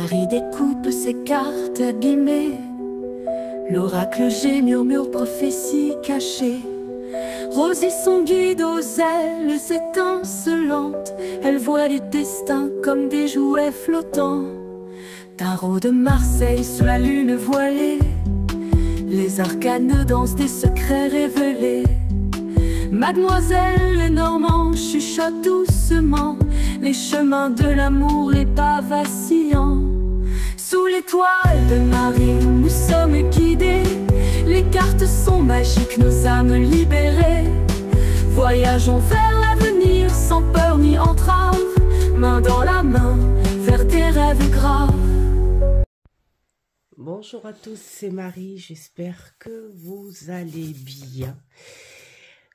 Marie découpe ses cartes abîmées. L'oracle G murmure prophétie cachée. Rosie son guide aux ailes étincelantes. Elle voit les destins comme des jouets flottants. Tarot de Marseille sous la lune voilée. Les arcanes dansent des secrets révélés. Mademoiselle Lenormand chuchote doucement les chemins de l'amour, les pas vacillants. Sous l'étoile de Marie, nous sommes guidés. Les cartes sont magiques, nos âmes libérées. Voyageons vers l'avenir sans peur ni entrave, main dans la main, vers des rêves graves. Bonjour à tous, c'est Marie, j'espère que vous allez bien.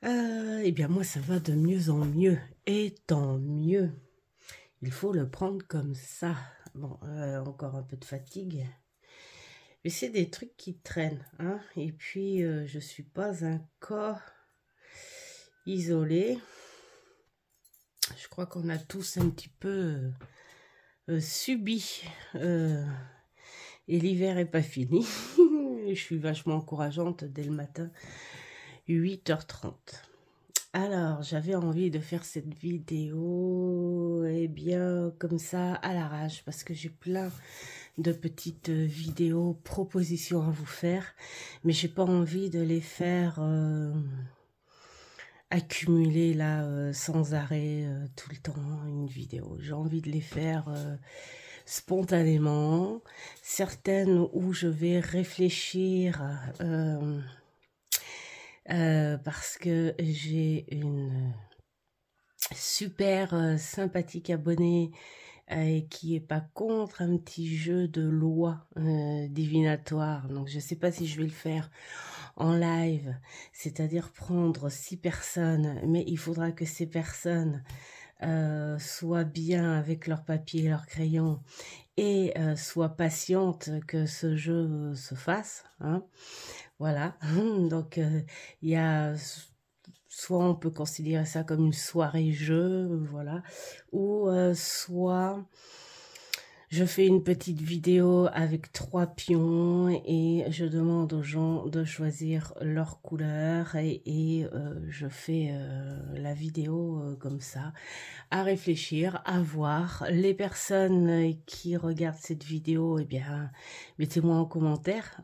Eh bien moi ça va de mieux en mieux, et tant mieux. Il faut le prendre comme ça. Bon, encore un peu de fatigue. Mais c'est des trucs qui traînent, hein. Et puis je suis pas un cas isolé. Je crois qu'on a tous un petit peu subi. Et l'hiver est pas fini. Je suis vachement encourageante dès le matin, 8h30. Alors, j'avais envie de faire cette vidéo, eh bien, comme ça, à l'arrache, parce que j'ai plein de petites vidéos, propositions à vous faire, mais j'ai pas envie de les faire accumuler là, sans arrêt, tout le temps, une vidéo. J'ai envie de les faire spontanément, certaines où je vais réfléchir, parce que j'ai une super sympathique abonnée qui est pas contre un petit jeu de loi divinatoire. Donc je sais pas si je vais le faire en live, c'est-à-dire prendre 6 personnes, mais il faudra que ces personnes soient bien avec leur papier et leur crayon et soient patientes que ce jeu se fasse, hein. Voilà, donc il y a, soit on peut considérer ça comme une soirée jeu, voilà, ou soit je fais une petite vidéo avec 3 pions et je demande aux gens de choisir leur couleur et je fais la vidéo comme ça, à réfléchir, à voir. Les personnes qui regardent cette vidéo, eh bien, mettez-moi en commentaire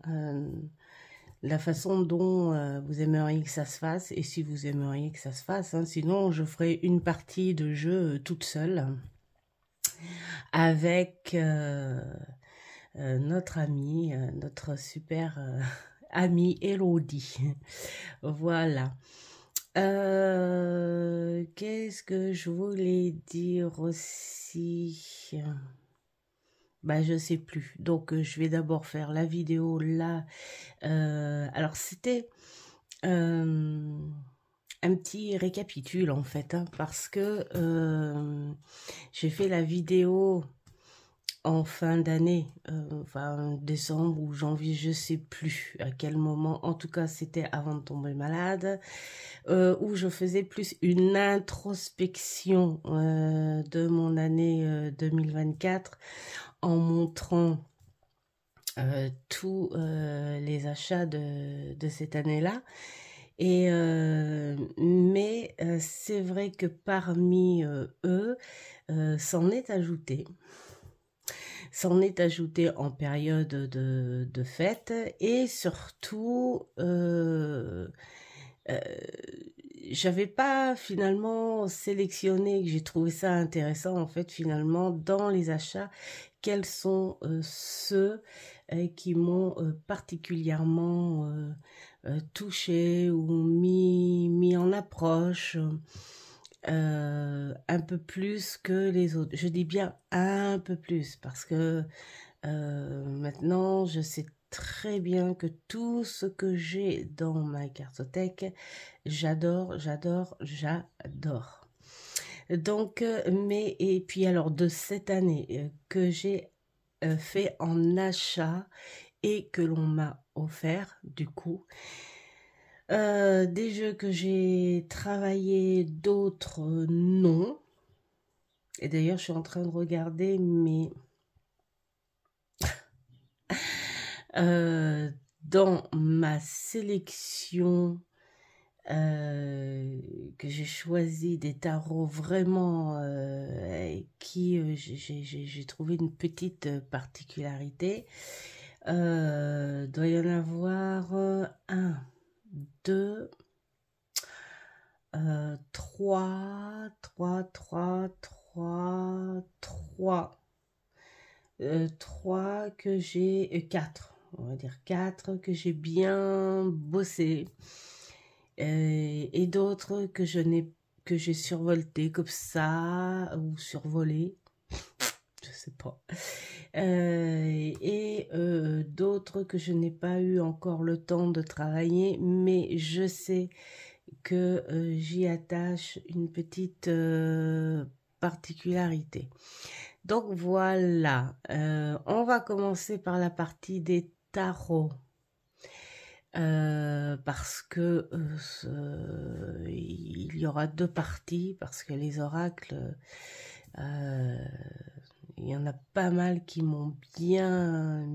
la façon dont vous aimeriez que ça se fasse, et si vous aimeriez que ça se fasse, hein. Sinon je ferai une partie de jeu toute seule avec notre amie, notre super amie Elodie. Voilà. Qu'est-ce que je voulais dire aussi? Bah, je sais plus. Donc, je vais d'abord faire la vidéo là. Alors, c'était un petit récapitule en fait, hein, parce que j'ai fait la vidéo en fin d'année, enfin décembre ou janvier, je sais plus à quel moment. En tout cas, c'était avant de tomber malade, où je faisais plus une introspection de mon année 2024 en montrant tous les achats de cette année-là. Et mais c'est vrai que parmi eux, s'en est ajouté en période de fête, et surtout j'avais pas finalement sélectionné, que j'ai trouvé ça intéressant en fait finalement dans les achats, quels sont ceux qui m'ont particulièrement touché ou mis en approche un peu plus que les autres. Je dis bien un peu plus parce que maintenant je sais très bien que tout ce que j'ai dans ma cartothèque, j'adore. Donc, et puis alors de cette année que j'ai fait en achat et que l'on m'a offert, du coup, des jeux que j'ai travaillé, d'autres non. Et d'ailleurs, je suis en train de regarder mes Dans ma sélection que j'ai choisi des tarots vraiment j'ai trouvé une petite particularité. Doit y en avoir un, deux, trois, que j'ai, quatre, on va dire quatre que j'ai bien bossé. Et d'autres que j'ai survolté comme ça ou survolé, je sais pas. D'autres que je n'ai pas eu encore le temps de travailler, mais je sais que j'y attache une petite particularité. Donc voilà, on va commencer par la partie des tarots. Parce que il y aura deux parties, parce que les oracles, il y en a pas mal qui m'ont bien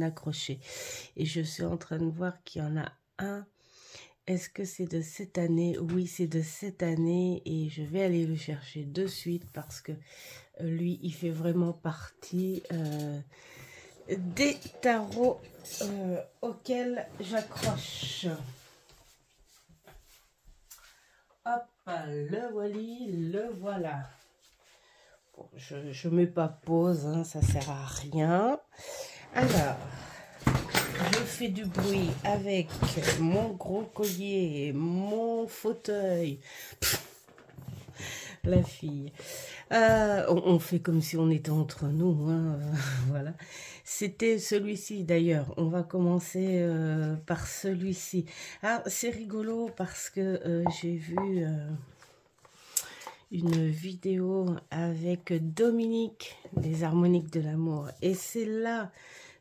accroché. Et je suis en train de voir qu'il y en a un. Est-ce que c'est de cette année? Oui, c'est de cette année et je vais aller le chercher de suite parce que lui, il fait vraiment partie des tarots auxquels j'accroche. Hop, le voilà. Bon, je mets pas pause, hein, ça sert à rien. Alors, je fais du bruit avec mon gros collier, mon fauteuil. La fille. On fait comme si on était entre nous, hein, voilà. C'était celui-ci d'ailleurs. On va commencer par celui-ci. Ah, c'est rigolo parce que j'ai vu une vidéo avec Dominique des Harmoniques de l'amour. Et c'est là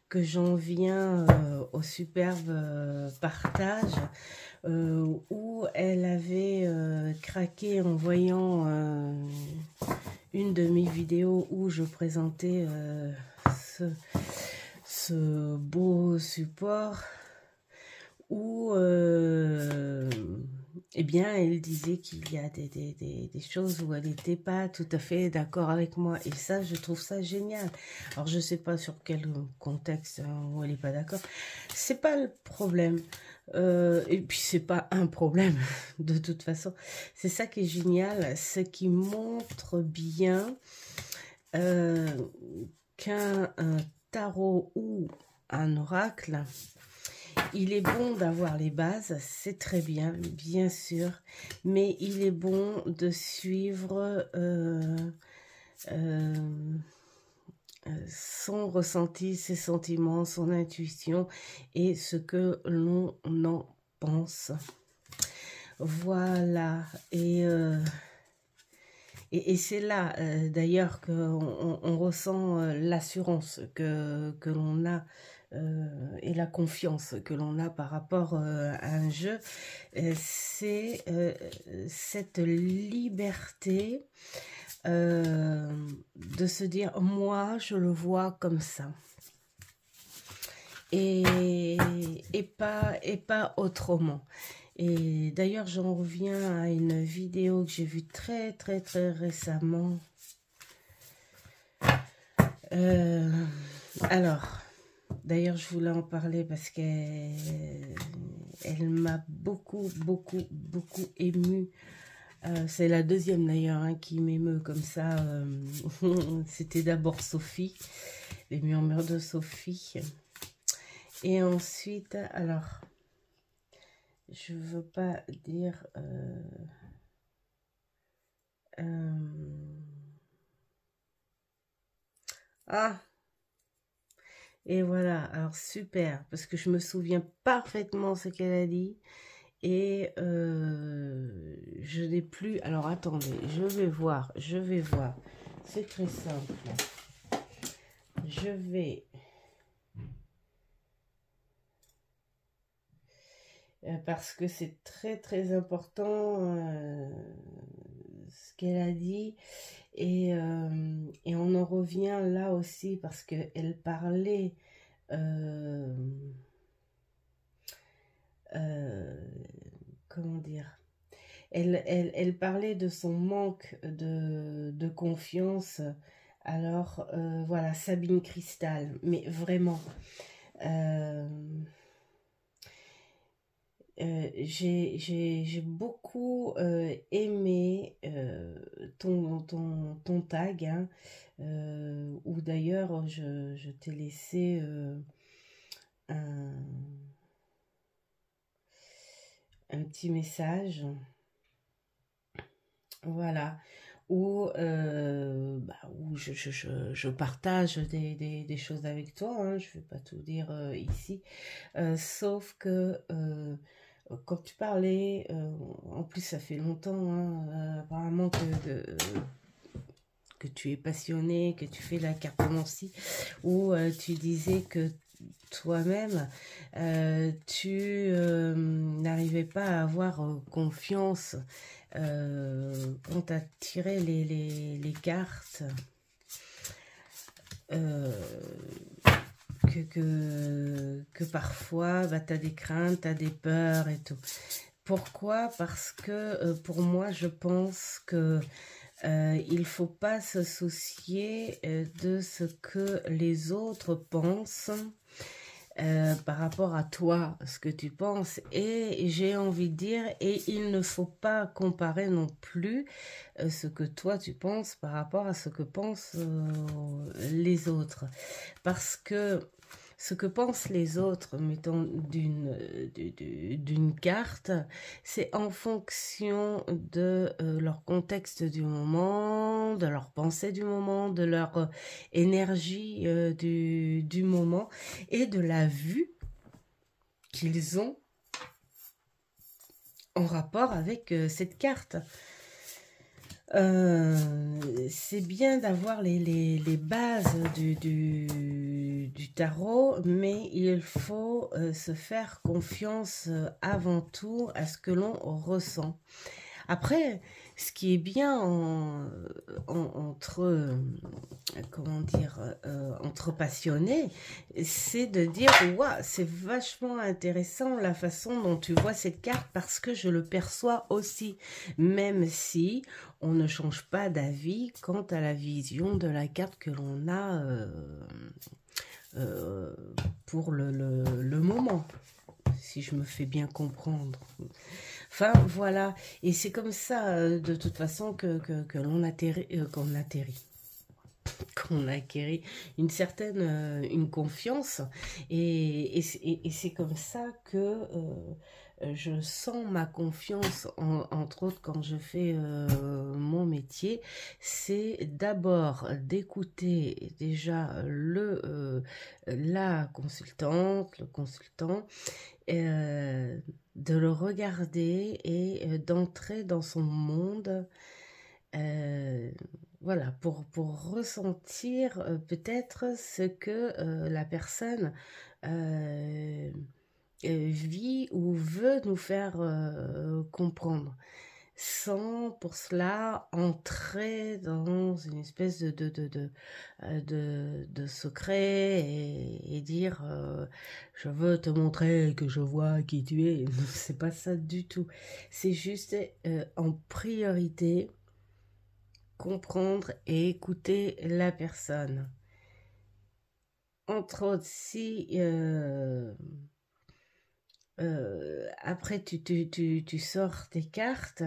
que j'en viens au superbe partage où elle avait craqué en voyant une de mes vidéos où je présentais ce beau support où eh bien elle disait qu'il y a des choses où elle n'était pas tout à fait d'accord avec moi et ça je trouve ça génial. Alors je sais pas sur quel contexte où elle n'est pas d'accord, c'est pas le problème. Et puis c'est pas un problème de toute façon, c'est ça qui est génial, ce qui montre bien qu'un tarot ou un oracle, il est bon d'avoir les bases, c'est très bien, bien sûr, mais il est bon de suivre son ressenti, ses sentiments, son intuition et ce que l'on en pense. Voilà, et c'est là d'ailleurs qu'on ressent l'assurance que l'on a et la confiance que l'on a par rapport à un jeu. C'est cette liberté de se dire moi je le vois comme ça et pas autrement. Et d'ailleurs j'en reviens à une vidéo que j'ai vue très récemment. Alors d'ailleurs je voulais en parler parce qu'elle m'a beaucoup émue. C'est la deuxième d'ailleurs hein, qui m'émeut comme ça. C'était d'abord Sophie, les murmures de Sophie. Et ensuite, alors, je veux pas dire... Ah! Et voilà, alors super, parce que je me souviens parfaitement ce qu'elle a dit. Et je n'ai plus... Alors attendez, je vais voir. C'est très simple. Je vais... parce que c'est très important ce qu'elle a dit. Et on en revient là aussi parce qu'elle parlait comment dire, elle parlait de son manque de confiance. Alors, voilà, Sabine Cristal, mais vraiment, j'ai beaucoup aimé ton tag, hein, où d'ailleurs je t'ai laissé un petit message, voilà, où, où je partage des choses avec toi, hein, je ne vais pas tout dire ici, sauf que quand tu parlais, en plus ça fait longtemps, hein, apparemment que tu es passionné, que tu fais la cartomancie, où tu disais que toi-même, tu n'arrivais pas à avoir confiance quand tu as tiré les cartes, que parfois, bah, tu as des craintes, tu as des peurs et tout. Pourquoi? Parce que pour moi, je pense que il faut pas se soucier de ce que les autres pensent par rapport à toi, ce que tu penses. Et j'ai envie de dire, et il ne faut pas comparer non plus ce que toi tu penses par rapport à ce que pensent les autres. Parce que ce que pensent les autres, mettons, d'une carte, c'est en fonction de leur contexte du moment, de leur pensée du moment, de leur énergie du moment et de la vue qu'ils ont en rapport avec cette carte. C'est bien d'avoir les bases du tarot, mais il faut se faire confiance avant tout à ce que l'on ressent. Après, ce qui est bien entre, comment dire, entre passionnés, c'est de dire, waouh, c'est vachement intéressant la façon dont tu vois cette carte parce que je le perçois aussi, même si on ne change pas d'avis quant à la vision de la carte que l'on a pour le moment, si je me fais bien comprendre. Enfin, voilà. Et c'est comme ça, de toute façon, que l'on atterrit, qu'on atterrit. Qu'on acquérit une certaine une confiance. Et c'est comme ça que je sens ma confiance, entre autres, quand je fais mon métier. C'est d'abord d'écouter déjà la consultante, le consultant, de le regarder et d'entrer dans son monde, voilà, pour ressentir peut-être ce que la personne vit ou veut nous faire comprendre, sans pour cela entrer dans une espèce de secret et dire je veux te montrer que je vois qui tu es. C'est pas ça du tout. C'est juste en priorité comprendre et écouter la personne. Entre autres, si après tu sors tes cartes,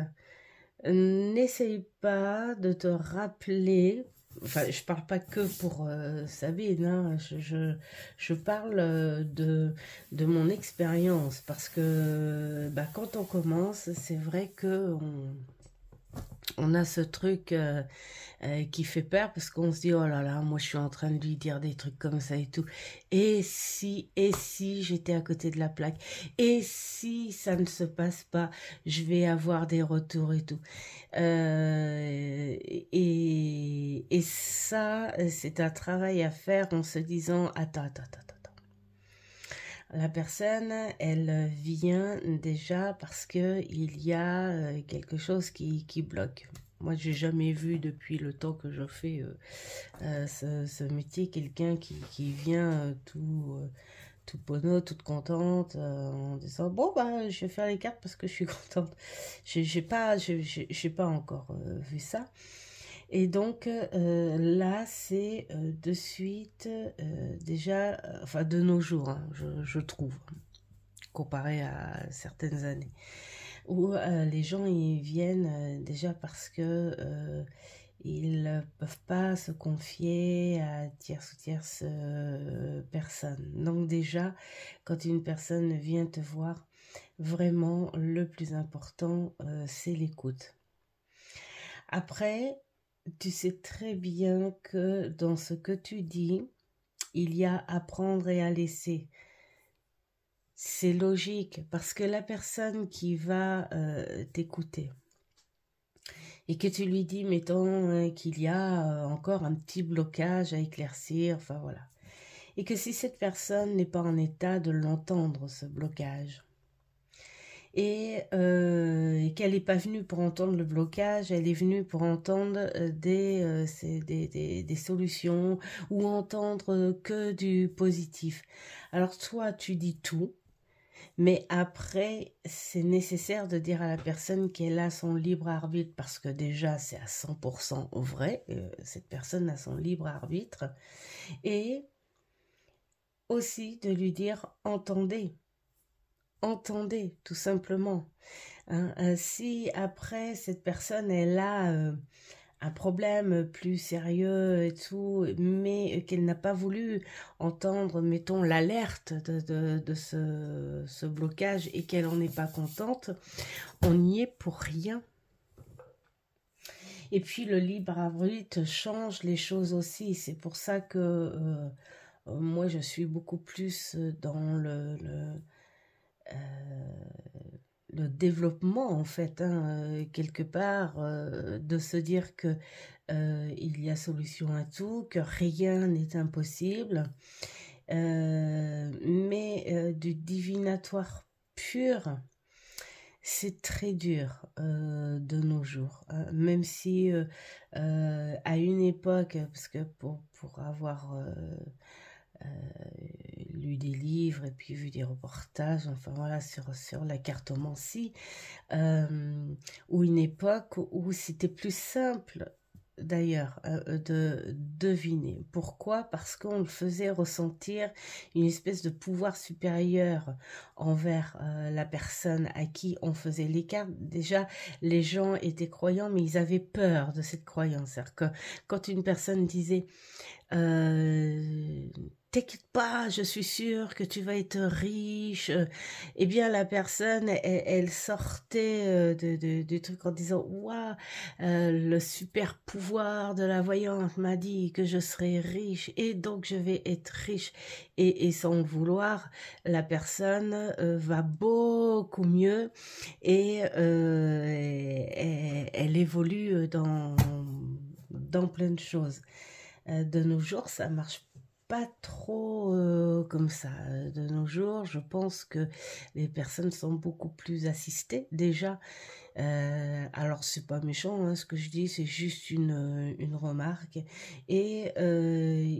n'essaye pas de te rappeler, enfin je parle pas que pour Sabine, hein, je parle de mon expérience, parce que bah, quand on commence, c'est vrai que on a ce truc qui fait peur, parce qu'on se dit oh là là, moi je suis en train de lui dire des trucs comme ça et tout, et si j'étais à côté de la plaque, et si ça ne se passe pas, je vais avoir des retours et tout, et ça c'est un travail à faire en se disant attends, la personne, elle vient déjà parce que il y a quelque chose qui bloque. Moi, j'ai jamais vu depuis le temps que je fais ce métier quelqu'un qui vient tout penaud, toute contente, en disant bon bah je vais faire les cartes parce que je suis contente. J'ai pas encore vu ça. Et donc là c'est de suite déjà, enfin de nos jours, hein, je trouve, comparé à certaines années, où les gens y viennent déjà parce que ils ne peuvent pas se confier à tierce ou tierce personne. Donc déjà, quand une personne vient te voir, vraiment le plus important, c'est l'écoute. Après, tu sais très bien que dans ce que tu dis, il y a à prendre et à laisser. C'est logique parce que la personne qui va t'écouter et que tu lui dis, mettons, qu'il y a encore un petit blocage à éclaircir, enfin voilà. Et que si cette personne n'est pas en état de l'entendre, ce blocage, et qu'elle n'est pas venue pour entendre le blocage, elle est venue pour entendre des solutions ou entendre que du positif. Alors toi, tu dis tout, mais après, c'est nécessaire de dire à la personne qu'elle a son libre arbitre, parce que déjà, c'est à 100% vrai, cette personne a son libre arbitre, et aussi de lui dire entendez, entendez, tout simplement. Hein. Si après, cette personne, elle a un problème plus sérieux et tout, mais qu'elle n'a pas voulu entendre, mettons, l'alerte de ce blocage et qu'elle n'en est pas contente, on n'y est pour rien. Et puis le libre arbitre change les choses aussi. C'est pour ça que moi je suis beaucoup plus dans le développement en fait, hein, quelque part, de se dire que il y a solution à tout, que rien n'est impossible, mais du divinatoire pur, c'est très dur de nos jours, hein. Même si à une époque, parce que pour avoir lu des livres et puis vu des reportages, enfin voilà, sur la cartomancie, ou une époque où c'était plus simple d'ailleurs de deviner. Pourquoi? Parce qu'on le faisait ressentir une espèce de pouvoir supérieur envers la personne à qui on faisait les cartes. Déjà, les gens étaient croyants, mais ils avaient peur de cette croyance. C'est-à-dire que quand une personne disait t'inquiète pas, je suis sûre que tu vas être riche. Eh bien, la personne, elle sortait du truc en disant, waouh, le super pouvoir de la voyante m'a dit que je serais riche et donc je vais être riche. Et sans le vouloir, la personne va beaucoup mieux et elle évolue dans plein de choses. De nos jours, ça marche pas trop comme ça. De nos jours, je pense que les personnes sont beaucoup plus assistées déjà. Alors c'est pas méchant, hein, ce que je dis, c'est juste une remarque. Et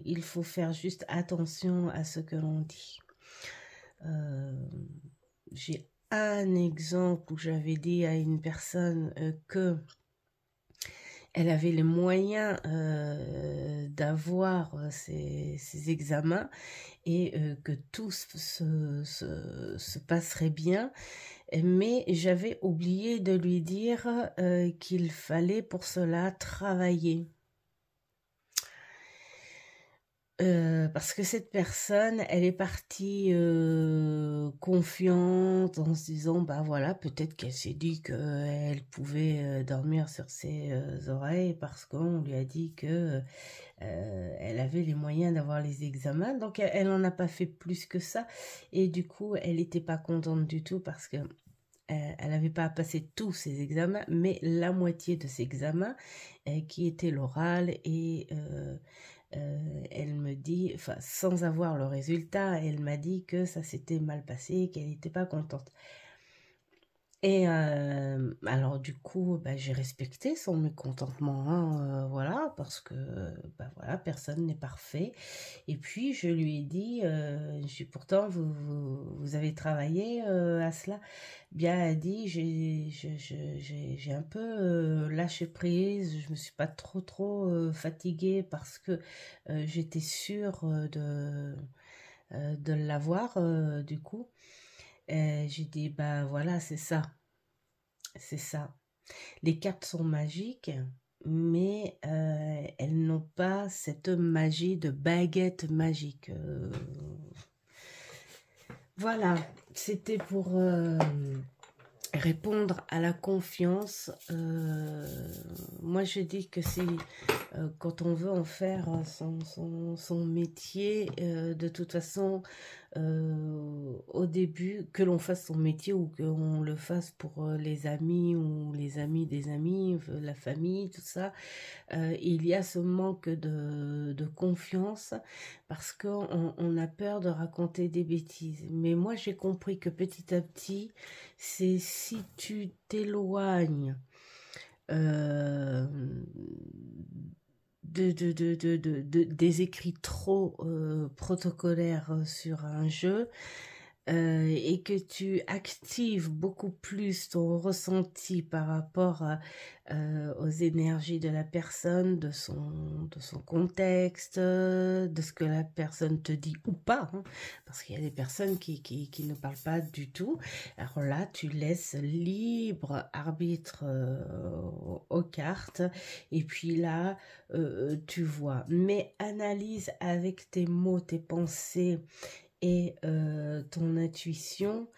il faut faire juste attention à ce que l'on dit. J'ai un exemple où j'avais dit à une personne que elle avait les moyens d'avoir ces examens et que tout se passerait bien. Mais j'avais oublié de lui dire qu'il fallait pour cela travailler. Parce que cette personne, elle est partie confiante en se disant, bah voilà, peut-être qu'elle s'est dit qu'elle pouvait dormir sur ses oreilles parce qu'on lui a dit que elle avait les moyens d'avoir les examens. Donc elle n'en a pas fait plus que ça. Et du coup, elle n'était pas contente du tout parce que elle n'avait pas passé tous ses examens, mais la moitié de ses examens, qui était l'oral et... elle me dit, enfin sans avoir le résultat, elle m'a dit que ça s'était mal passé, qu'elle n'était pas contente. Et alors du coup, bah, j'ai respecté son mécontentement, hein, voilà, parce que bah, voilà, personne n'est parfait. Et puis je lui ai dit, pourtant vous avez travaillé à cela. Bien, elle a dit, j'ai un peu lâché prise, je me suis pas trop fatiguée parce que j'étais sûre de l'avoir du coup. J'ai dit, bah voilà, c'est ça. C'est ça. Les cartes sont magiques, mais elles n'ont pas cette magie de baguette magique. Voilà, c'était pour répondre à la confiance. Moi, je dis que c'est quand on veut en faire son métier, de toute façon, au début, que l'on fasse son métier ou qu'on le fasse pour les amis ou les amis des amis, la famille, tout ça, il y a ce manque de confiance parce qu'on a peur de raconter des bêtises. Mais moi, j'ai compris que petit à petit, c'est si tu t'éloignes des écrits trop protocolaires sur un jeu, et que tu actives beaucoup plus ton ressenti par rapport aux énergies de la personne, de son contexte, de ce que la personne te dit ou pas, hein, parce qu'il y a des personnes qui ne parlent pas du tout. Alors là, tu laisses libre arbitre aux cartes, et puis là, tu vois. Mais analyse avec tes mots, tes pensées, et ton intuition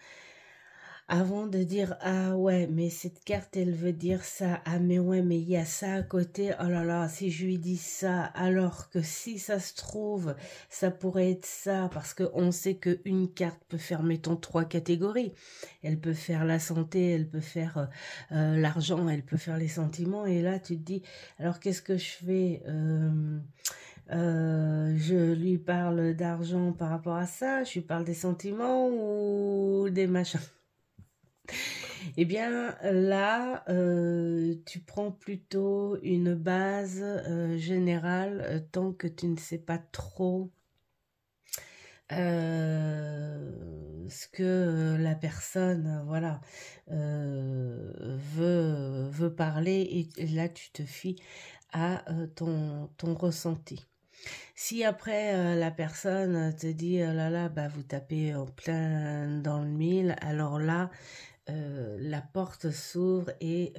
avant de dire ah ouais mais cette carte elle veut dire ça, ah mais ouais mais il y a ça à côté, oh là là si je lui dis ça, alors que si ça se trouve ça pourrait être ça, parce que on sait que une carte peut faire mettons 3 catégories, elle peut faire la santé, elle peut faire l'argent, elle peut faire les sentiments, et là tu te dis alors qu'est-ce que je fais? Je lui parle d'argent par rapport à ça, je lui parle des sentiments ou des machins. Eh bien là, tu prends plutôt une base générale tant que tu ne sais pas trop ce que la personne voilà veut parler, et là tu te fies à ton ressenti. Si après la personne te dit oh là là bah vous tapez en plein dans le mille, alors là la porte s'ouvre et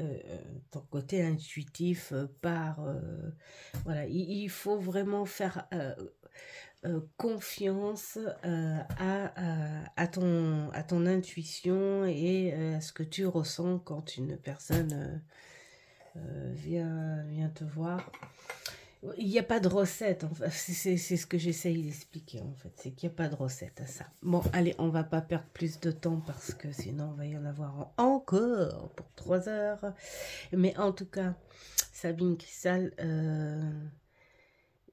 ton côté intuitif part. Voilà, il faut vraiment faire confiance à ton intuition et à ce que tu ressens quand une personne vient te voir. Il n'y a pas de recette, en fait. C'est ce que j'essaye d'expliquer, en fait. C'est qu'il n'y a pas de recette à ça. Bon, allez, on va pas perdre plus de temps parce que sinon, on va y en avoir encore pour 3 heures. Mais en tout cas, Sabine Cristal,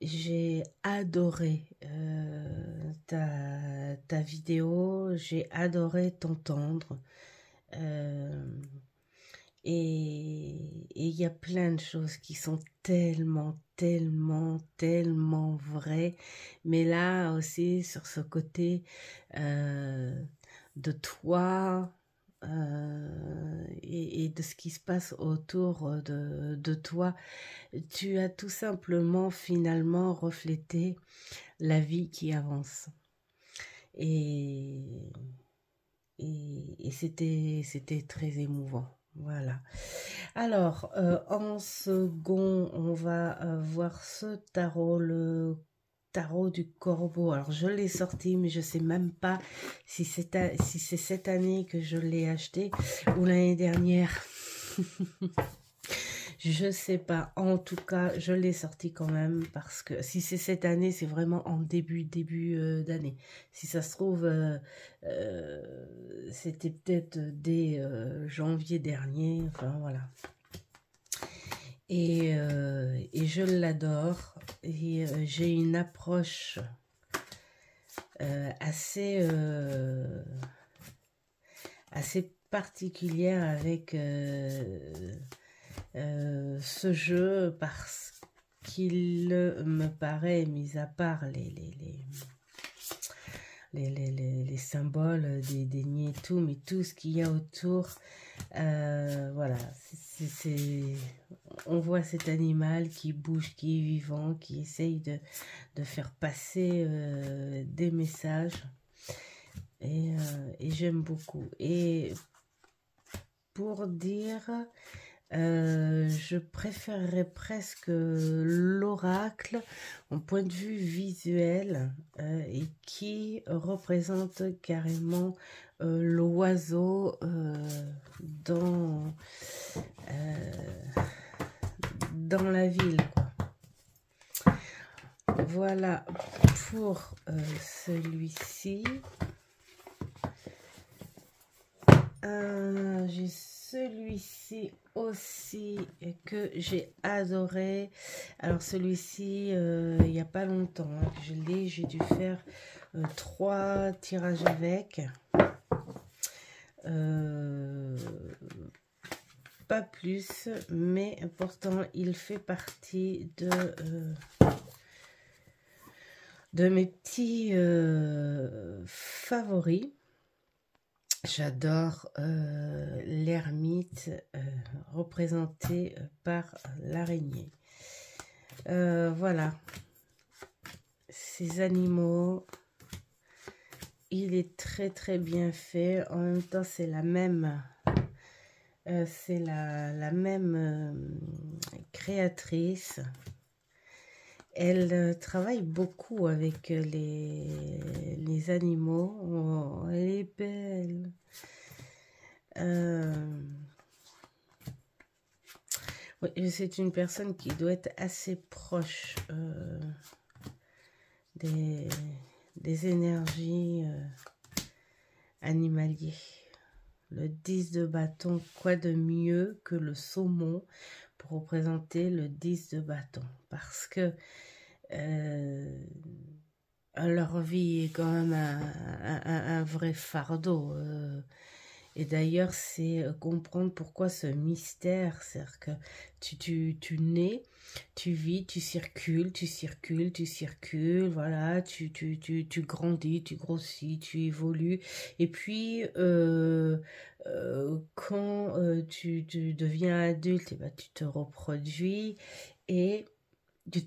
j'ai adoré ta vidéo. J'ai adoré t'entendre. Et il y a plein de choses qui sont tellement vraies. Mais là aussi, sur ce côté de toi et de ce qui se passe autour de toi, tu as tout simplement finalement reflété la vie qui avance. Et c'était très émouvant. Voilà. Alors, en second, on va voir ce tarot, le tarot du corbeau. Alors, je l'ai sorti, mais je sais même pas si c'est cette année que je l'ai acheté ou l'année dernière. Je sais pas. En tout cas, je l'ai sorti quand même parce que si c'est cette année, c'est vraiment en début d'année. Si ça se trouve, c'était peut-être dès janvier dernier. Enfin, voilà. Et je l'adore. Et j'ai une approche assez particulière avec ce jeu parce qu'il me paraît, mis à part les symboles des nids et tout, mais tout ce qu'il y a autour, voilà, on voit cet animal qui bouge, qui est vivant, qui essaye de faire passer des messages, et j'aime beaucoup. Et pour dire, je préférerais presque l'oracle en point de vue visuel, et qui représente carrément l'oiseau dans la ville, quoi. Voilà pour celui-ci. J'ai celui-ci aussi que j'ai adoré. Alors celui-ci, il n'y a pas longtemps que je l'ai. J'ai dû faire 3 tirages avec. Pas plus, mais pourtant il fait partie de mes petits favoris. J'adore l'ermite représenté par l'araignée. Voilà, ces animaux, il est très très bien fait. En même temps, c'est la même, créatrice. Elle travaille beaucoup avec les animaux. Oh, elle est belle. Oui, c'est une personne qui doit être assez proche des énergies animalières. Le 10 de bâton, quoi de mieux que le saumon pour représenter le 10 de bâton, parce que leur vie est quand même un vrai fardeau. Et d'ailleurs, c'est comprendre pourquoi ce mystère, c'est-à-dire que tu nais, tu vis, tu circules, voilà, tu grandis, tu grossis, tu évolues, et puis quand tu deviens adulte, et ben, tu te reproduis, et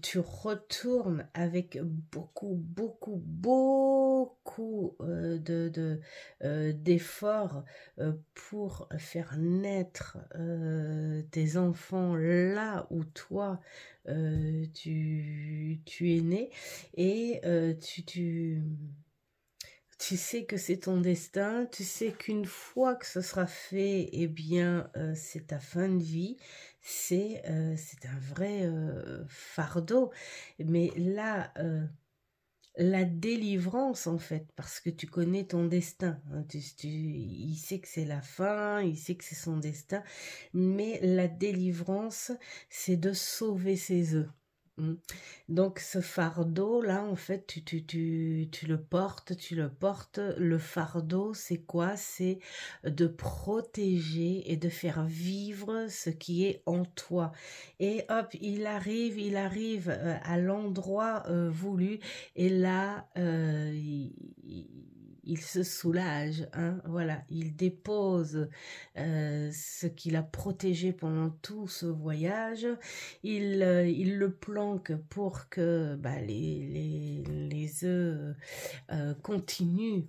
tu retournes avec beaucoup d'efforts pour faire naître tes enfants là où toi tu es né, et tu sais que c'est ton destin, tu sais qu'une fois que ce sera fait, eh bien, c'est ta fin de vie. C'est un vrai fardeau. Mais là, la délivrance, en fait, parce que tu connais ton destin. Hein, il sait que c'est la fin, il sait que c'est son destin. Mais la délivrance, c'est de sauver ses œufs. Donc ce fardeau là, en fait, tu le portes, le fardeau, c'est quoi? C'est de protéger et de faire vivre ce qui est en toi, et hop, il arrive à l'endroit voulu, et là il se soulage, hein, voilà, il dépose ce qu'il a protégé pendant tout ce voyage, il le planque pour que bah, les œufs continuent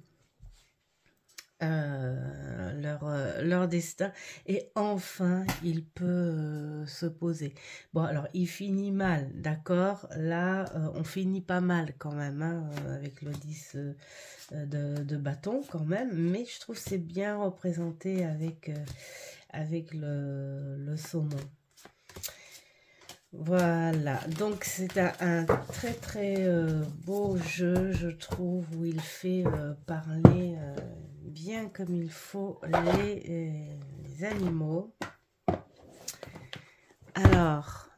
leur destin, et enfin il peut se poser. Bon, alors il finit mal, d'accord, là on finit pas mal quand même, hein, avec le 10 de bâton quand même, mais je trouve c'est bien représenté avec le saumon. Voilà, donc c'est un très très beau jeu, je trouve, où il fait parler bien comme il faut les animaux. Alors,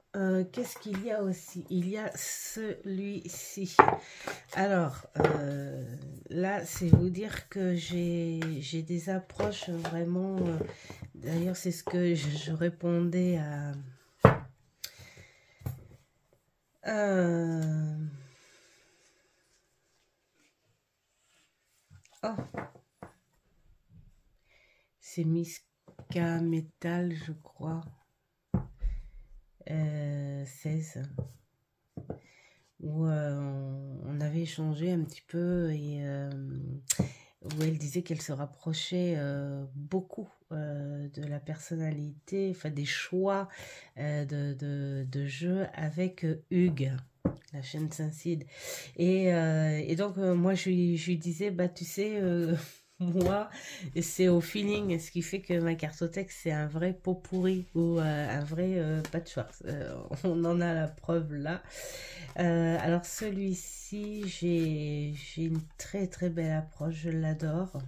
qu'est-ce qu'il y a aussi? Il y a celui-ci. Alors, là, c'est vous dire que j'ai des approches vraiment... D'ailleurs, c'est ce que je répondais à... Oh, c'est Miska Metal, je crois. 16. Où on avait échangé un petit peu et où elle disait qu'elle se rapprochait beaucoup de la personnalité, enfin des choix de jeu avec Hugues, la chaîne Saint-Cid. Et donc, moi, je lui disais, bah, tu sais, moi, c'est au feeling, ce qui fait que ma cartothèque, c'est un vrai pot pourri ou un vrai patchwork. On en a la preuve là. Alors, celui-ci, j'ai une très très belle approche, je l'adore.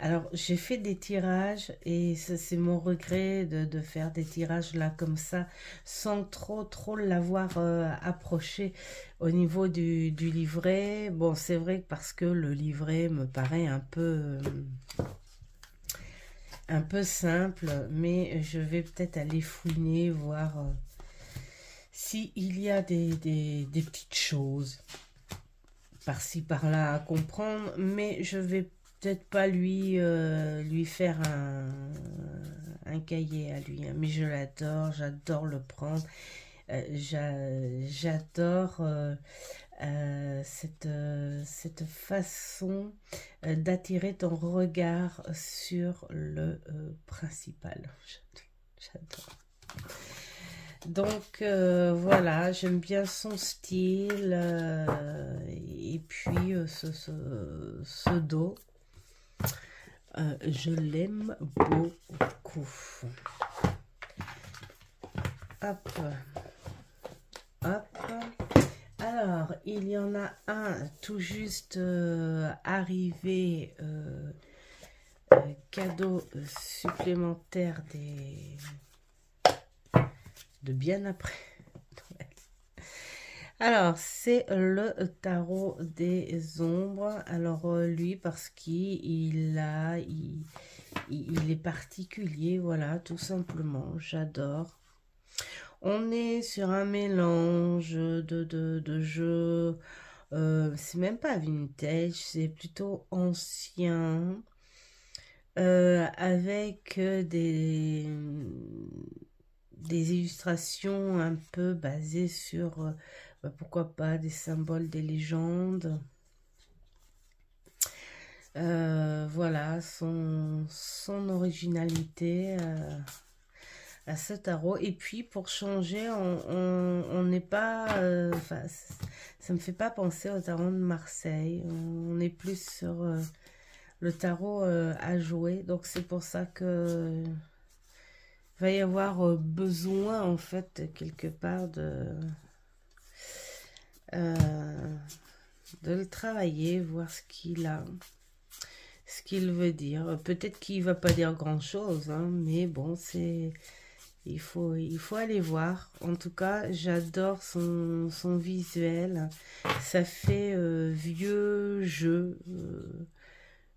Alors, j'ai fait des tirages et c'est mon regret de faire des tirages là comme ça, sans trop l'avoir approché au niveau du livret. Bon, c'est vrai que parce que le livret me paraît un peu simple, mais je vais peut-être aller fouiner, voir s'il y a des petites choses par-ci par-là à comprendre, mais je vais peut-être pas lui faire un cahier à lui, hein. Mais je l'adore, j'adore le prendre, j'adore cette façon d'attirer ton regard sur le principal. J'adore. Donc voilà, j'aime bien son style et puis ce dos, je l'aime beaucoup. Hop, hop. Alors, il y en a un tout juste arrivé, cadeau supplémentaire de bien après. Alors, c'est le tarot des ombres. Alors, lui, parce qu'il est particulier, voilà, tout simplement. J'adore. On est sur un mélange de jeux. C'est même pas vintage, c'est plutôt ancien. Avec des illustrations un peu basées sur, pourquoi pas, des symboles, des légendes. Voilà, son originalité à ce tarot. Et puis, pour changer, on n'est pas... ça me fait pas penser au tarot de Marseille. On est plus sur le tarot à jouer. Donc, c'est pour ça que... va y avoir besoin en fait quelque part de le travailler, voir ce qu'il veut dire. Peut-être qu'il va pas dire grand chose, hein, mais bon, il faut aller voir. En tout cas, j'adore son visuel. Ça fait vieux jeu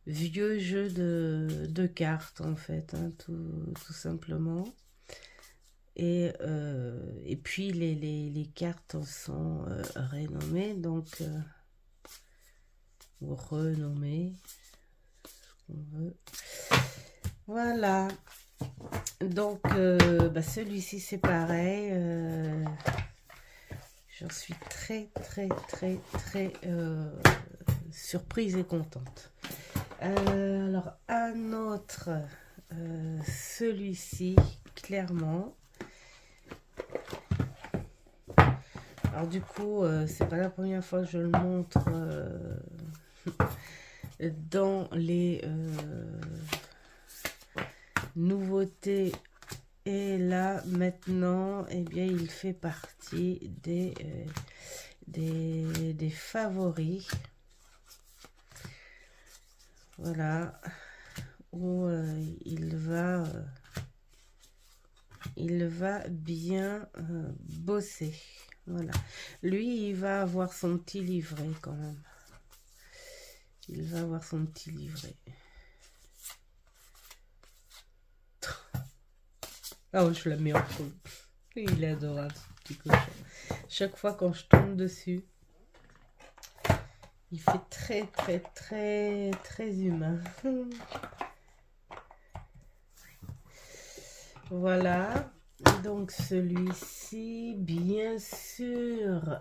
de cartes en fait, hein, tout simplement. Et puis les cartes sont renommées, donc ou renommées, ce qu'on veut. Voilà. Donc celui-ci c'est pareil. J'en suis très surprise et contente. Alors un autre, celui-ci clairement. Alors du coup, c'est pas la première fois que je le montre dans les nouveautés. Et là, maintenant, eh bien, il fait partie des favoris. Voilà, où il va bien bosser. Voilà. Lui, il va avoir son petit livret quand même. Il va avoir son petit livret. Oh, je la mets en fond. Il est adorable, ce petit cochon. Chaque fois quand je tombe dessus, il fait très, très, très, très humain. Voilà. Donc celui-ci, bien sûr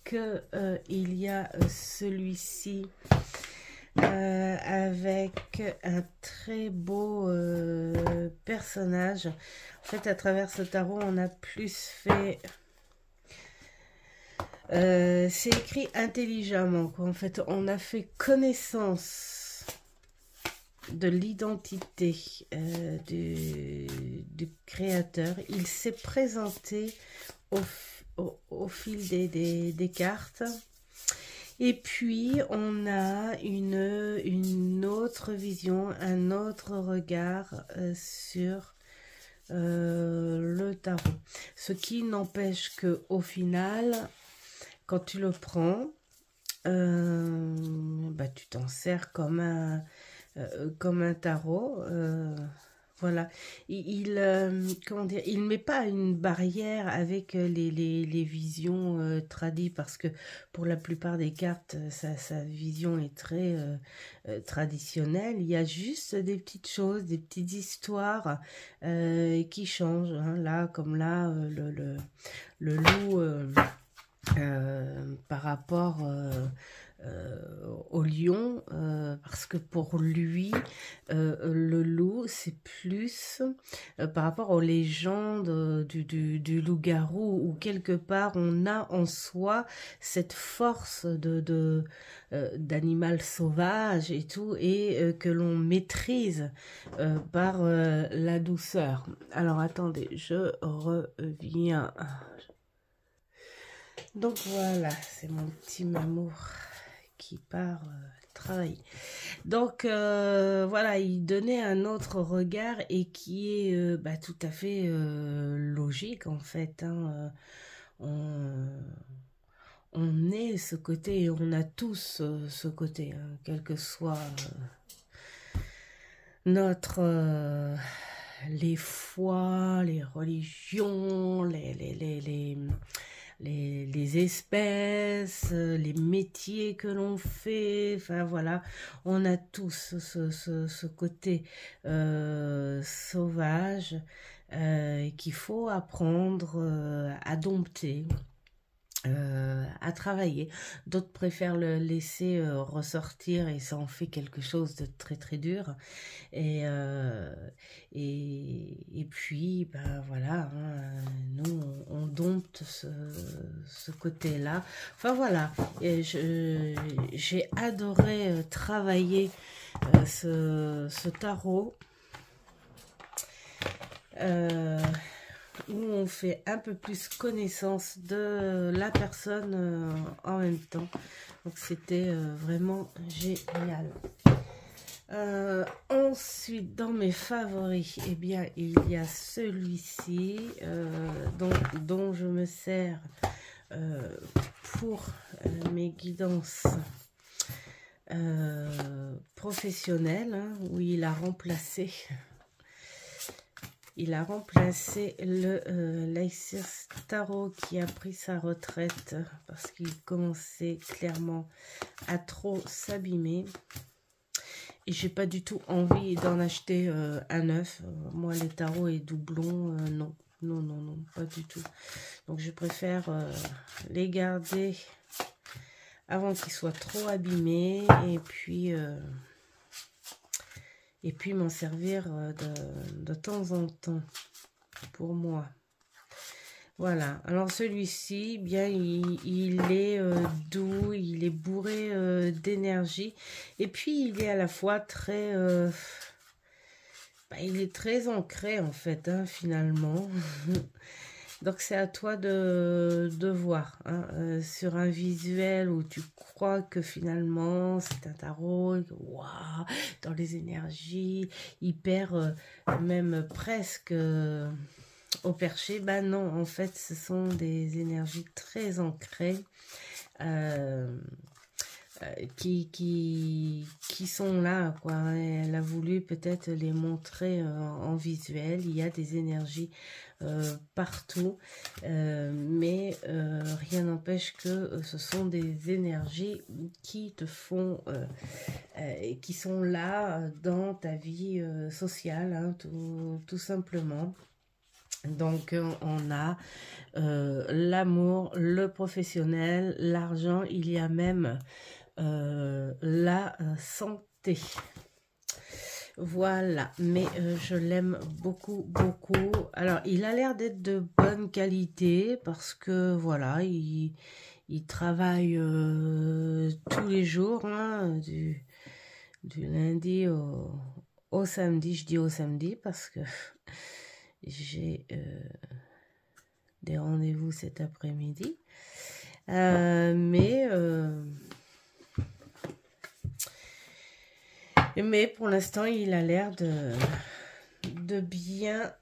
que il y a celui-ci avec un très beau personnage. En fait, à travers ce tarot, on a plus fait... c'est écrit intelligemment, quoi. En fait, on a fait connaissance de l'identité du créateur. Il s'est présenté au fil des cartes. Et puis, on a une autre vision, un autre regard sur le tarot. Ce qui n'empêche qu'au final, quand tu le prends, bah, tu t'en sers comme un tarot. Voilà, comment dire, il met pas une barrière avec les visions tradies, parce que pour la plupart des cartes, sa vision est très traditionnelle. Il y a juste des petites choses, des petites histoires qui changent, hein. Là, comme là, le loup par rapport au lion, parce que pour lui, le loup, c'est plus par rapport aux légendes du loup-garou, où quelque part on a en soi cette force d'animal sauvage et tout, et que l'on maîtrise par la douceur. Alors attendez, je reviens. Donc voilà, c'est mon petit mamour qui part travailler. Donc voilà, il donnait un autre regard, et qui est bah, tout à fait logique en fait, hein. On est ce côté, et on a tous ce côté, hein, quel que soit notre... les foi, les religions, les espèces, les métiers que l'on fait, enfin voilà, on a tous ce côté sauvage qu'il faut apprendre à dompter. À travailler. D'autres préfèrent le laisser ressortir, et ça en fait quelque chose de très très dur. Et puis ben voilà, hein, nous on dompte ce côté-là. Enfin voilà, j'ai adoré travailler ce tarot. Où on fait un peu plus connaissance de la personne en même temps. Donc c'était vraiment génial. Ensuite, dans mes favoris, eh bien, il y a celui-ci dont je me sers pour mes guidances professionnelles, hein, où il a remplacé... Il a remplacé le l'Aesir Tarot, qui a pris sa retraite parce qu'il commençait clairement à trop s'abîmer. Et j'ai pas du tout envie d'en acheter un neuf. Moi, les tarots et doublons, non. Non, non, non, pas du tout. Donc, je préfère les garder avant qu'ils soient trop abîmés. Et puis m'en servir de temps en temps pour moi. Voilà. Alors celui-ci, bien, il est doux, il est bourré d'énergie. Et puis il est à la fois très... il est très ancré en fait, hein, finalement. Donc c'est à toi de voir, hein, sur un visuel où tu crois que finalement c'est un tarot, waouh, dans les énergies, hyper, même presque au perché. Ben non, en fait, ce sont des énergies très ancrées qui sont là, quoi. Elle a voulu peut-être les montrer en visuel. Il y a des énergies partout, mais rien n'empêche que ce sont des énergies qui te font, qui sont là dans ta vie sociale, hein, tout simplement. Donc on a l'amour, le professionnel, l'argent, il y a même la santé. Voilà, mais je l'aime beaucoup, beaucoup. Alors, il a l'air d'être de bonne qualité parce que, voilà, il travaille tous les jours, hein, du lundi au samedi. Je dis au samedi parce que j'ai des rendez-vous cet après-midi. Mais pour l'instant, il a l'air de bien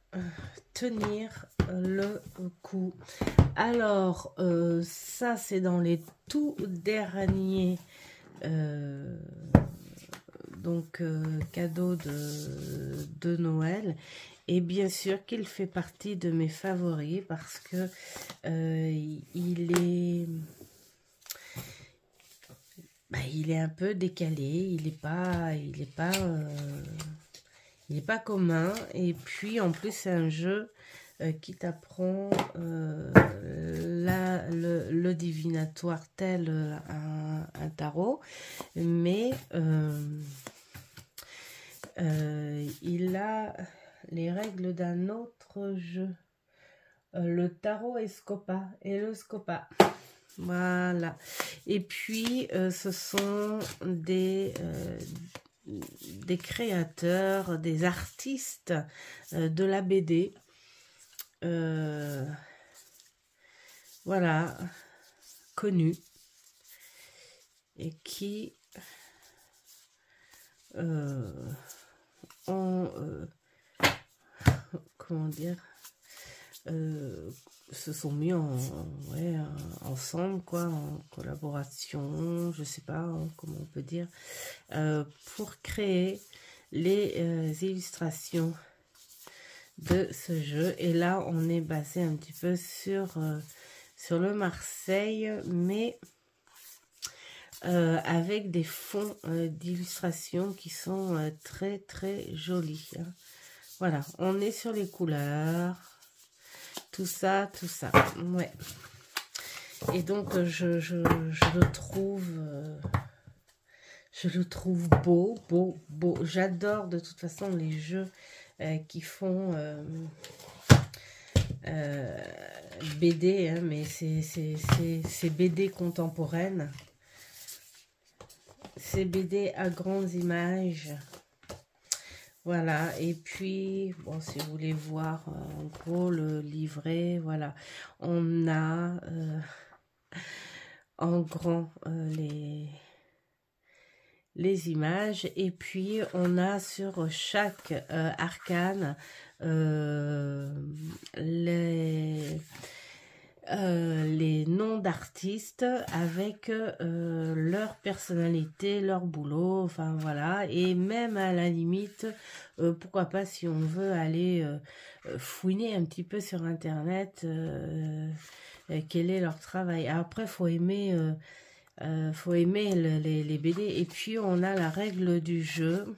tenir le coup. Alors, ça, c'est dans les tout derniers cadeaux de Noël. Et bien sûr qu'il fait partie de mes favoris parce que il est un peu décalé, il est pas commun. Et puis en plus c'est un jeu qui t'apprend le divinatoire tel un tarot, mais il a les règles d'un autre jeu, le tarot Escopa et le Scopa. Voilà. Et puis, ce sont des créateurs, des artistes de la BD. Voilà, connus. Et qui ont, comment dire, se sont mis ensemble, quoi, en collaboration, je sais pas comment on peut dire, pour créer les illustrations de ce jeu. Et là, on est basé un petit peu sur le Marseille, mais avec des fonds d'illustration qui sont très très jolis, hein. Voilà, on est sur les couleurs, tout ça, ouais. Et donc je le trouve beau. J'adore de toute façon les jeux qui font BD, hein, mais c'est BD contemporaine, c'est BD à grandes images. Voilà, et puis, bon, si vous voulez voir en gros le livret, voilà, on a en grand les images, et puis on a sur chaque arcane les noms d'artistes avec leur personnalité, leur boulot, enfin voilà. Et même à la limite, pourquoi pas, si on veut aller fouiner un petit peu sur internet, quel est leur travail. Après, faut aimer les BD. Et puis on a la règle du jeu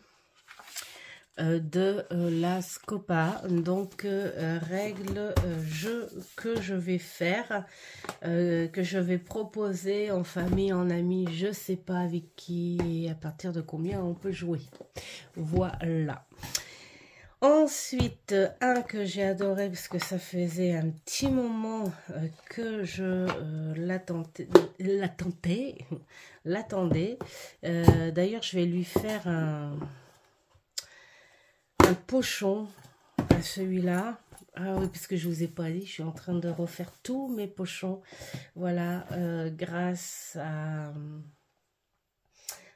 de la Scopa, donc règle jeu que je vais faire, que je vais proposer en famille, en amis, je sais pas avec qui et à partir de combien on peut jouer. Voilà. Ensuite, un que j'ai adoré parce que ça faisait un petit moment que je l'attendais. D'ailleurs, je vais lui faire un pochon à celui-là. Ah oui, parce que je vous ai pas dit, je suis en train de refaire tous mes pochons. Voilà, grâce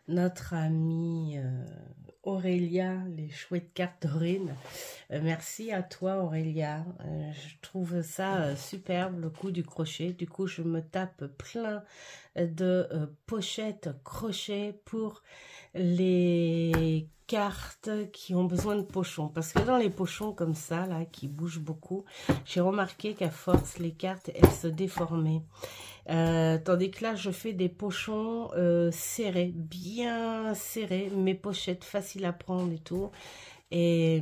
notre amie Aurélia, les chouettes cartes d'Aurine. Merci à toi Aurélia. Je trouve ça superbe le coup du crochet. Du coup, je me tape plein de pochettes crochet pour les cartes qui ont besoin de pochons. Parce que dans les pochons comme ça, là, qui bougent beaucoup, j'ai remarqué qu'à force, les cartes, elles se déformaient. Tandis que là, je fais des pochons serrés, bien serrés, mes pochettes faciles à prendre et tout. Et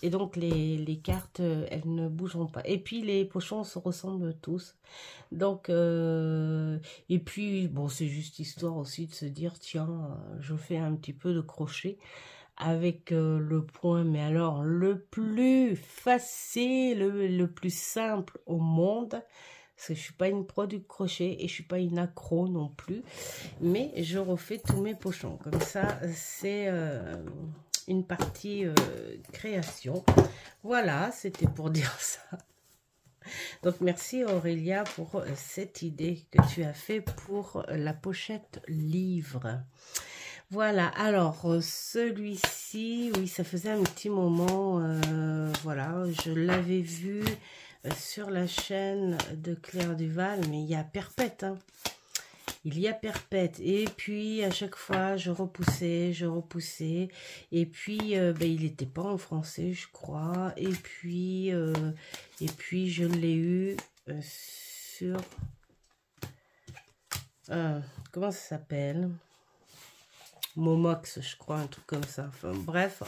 donc, les cartes, elles ne bougeront pas. Et puis, les pochons se ressemblent tous. Donc, et puis, bon, c'est juste histoire aussi de se dire, tiens, je fais un petit peu de crochet avec le point, mais alors le plus facile, le plus simple au monde. Parce que je suis pas une pro du crochet et je suis pas une accro non plus. Mais je refais tous mes pochons. Comme ça, c'est une partie création. Voilà, c'était pour dire ça. Donc, merci Aurélia pour cette idée que tu as fait pour la pochette livre. Voilà, alors celui-ci, oui, ça faisait un petit moment, voilà, je l'avais vu sur la chaîne de Claire Duval, mais il y a Perpète, hein. Il y a Perpète, et puis à chaque fois je repoussais, et puis il n'était pas en français, je crois, et puis je l'ai eu sur, comment ça s'appelle? Momox, je crois, un truc comme ça. Enfin, bref,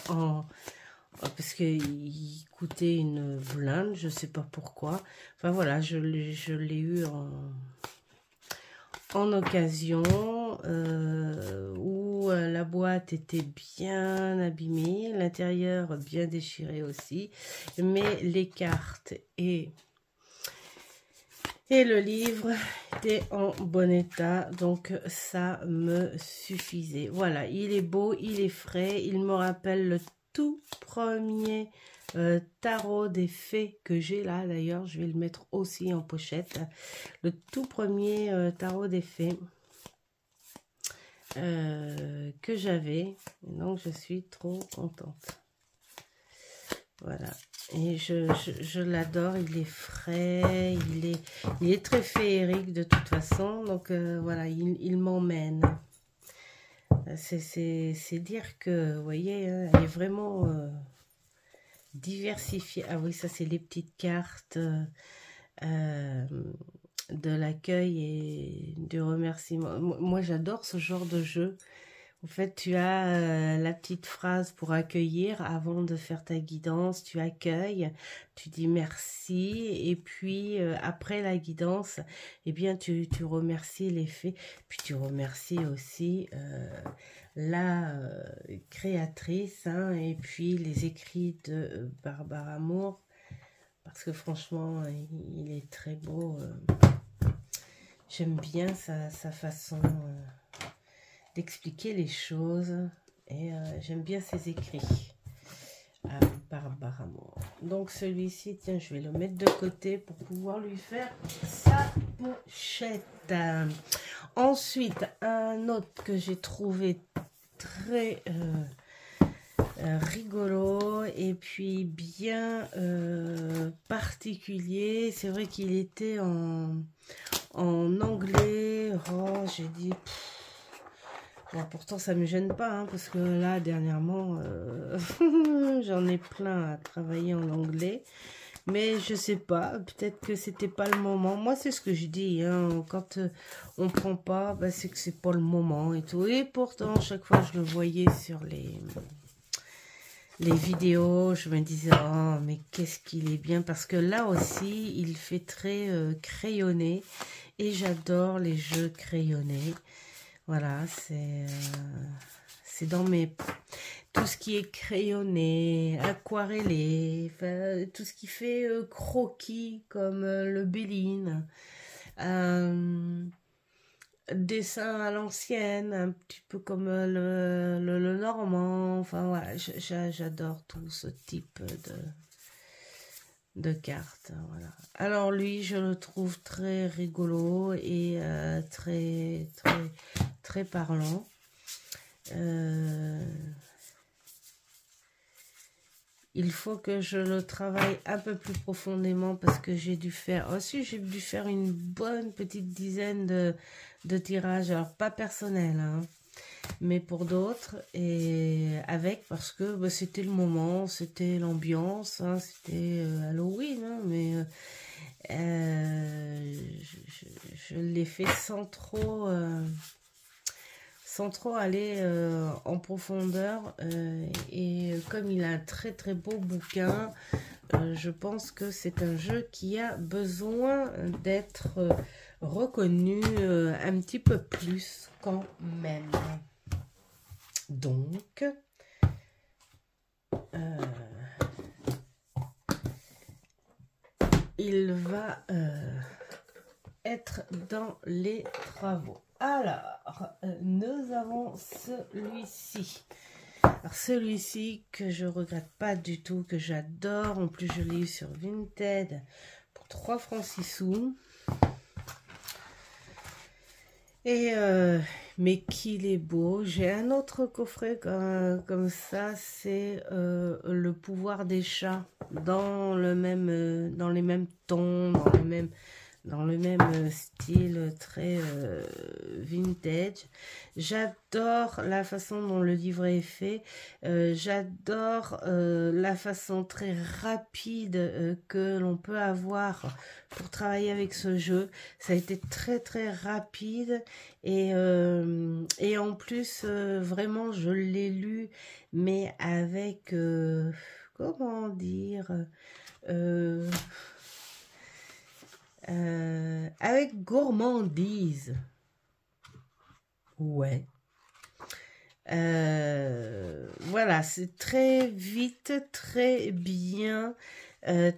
parce qu'il coûtait une blinde, je sais pas pourquoi. Enfin voilà, je l'ai eu en occasion, où la boîte était bien abîmée, l'intérieur bien déchiré aussi, mais les cartes et le livre était en bon état, donc ça me suffisait. Voilà, il est beau, il est frais, il me rappelle le tout premier tarot des fées que j'ai là. D'ailleurs, je vais le mettre aussi en pochette. Le tout premier tarot des fées que j'avais. Donc, je suis trop contente. Voilà. Et je l'adore, il est frais, il est très féerique de toute façon, donc voilà, il m'emmène. C'est dire que, vous voyez, hein, elle est vraiment diversifiée. Ah oui, ça c'est les petites cartes de l'accueil et du remerciement. Moi j'adore ce genre de jeu. En fait, tu as la petite phrase pour accueillir avant de faire ta guidance. Tu accueilles, tu dis merci, et puis après la guidance, eh bien tu remercies les fées, puis tu remercies aussi la créatrice, hein, et puis les écrits de Barbara Amour, parce que franchement, il est très beau. J'aime bien sa façon d'expliquer les choses, et j'aime bien ses écrits par Barbara. Donc celui-ci, tiens, je vais le mettre de côté pour pouvoir lui faire sa pochette. Ensuite, un autre que j'ai trouvé très rigolo et puis bien particulier. C'est vrai qu'il était en anglais. Oh, j'ai dit... Bon, pourtant, ça me gêne pas, hein, parce que là, dernièrement, j'en ai plein à travailler en anglais. Mais je sais pas, peut-être que c'était pas le moment. Moi, c'est ce que je dis, hein, quand on prend pas, bah, c'est que c'est pas le moment et tout. Et pourtant, chaque fois, je le voyais sur les vidéos, je me disais, oh, mais qu'est-ce qu'il est bien. Parce que là aussi, il fait très crayonné. Et j'adore les jeux crayonnés. Voilà, c'est dans mes... Tout ce qui est crayonné, aquarellé, tout ce qui fait croquis, comme le Béline, dessin à l'ancienne, un petit peu comme le normand. Enfin, voilà, j'adore tout ce type de cartes. Voilà. Alors lui, je le trouve très rigolo et très parlant. Il faut que je le travaille un peu plus profondément parce que j'ai dû faire... Aussi, j'ai dû faire une bonne petite dizaine de tirages. Alors, pas personnels, hein, mais pour d'autres. Et avec, parce que bah, c'était le moment, c'était l'ambiance, hein, c'était Halloween. Hein, mais je l'ai fait sans trop aller en profondeur et comme il a un très très beau bouquin, je pense que c'est un jeu qui a besoin d'être reconnu un petit peu plus quand même. Donc, il va être dans les travaux. Alors, nous avons celui-ci. Alors, celui-ci que je regrette pas du tout, que j'adore. En plus, je l'ai eu sur Vinted pour 3 francs 6 sous. Et, mais qu'il est beau. J'ai un autre coffret comme ça, c'est le pouvoir des chats. Dans les mêmes tons, dans le même style très vintage. J'adore la façon dont le livret est fait. J'adore la façon très rapide que l'on peut avoir pour travailler avec ce jeu. Ça a été très très rapide et en plus vraiment je l'ai lu mais avec comment dire avec gourmandise. Ouais. Voilà, c'est très vite, très bien,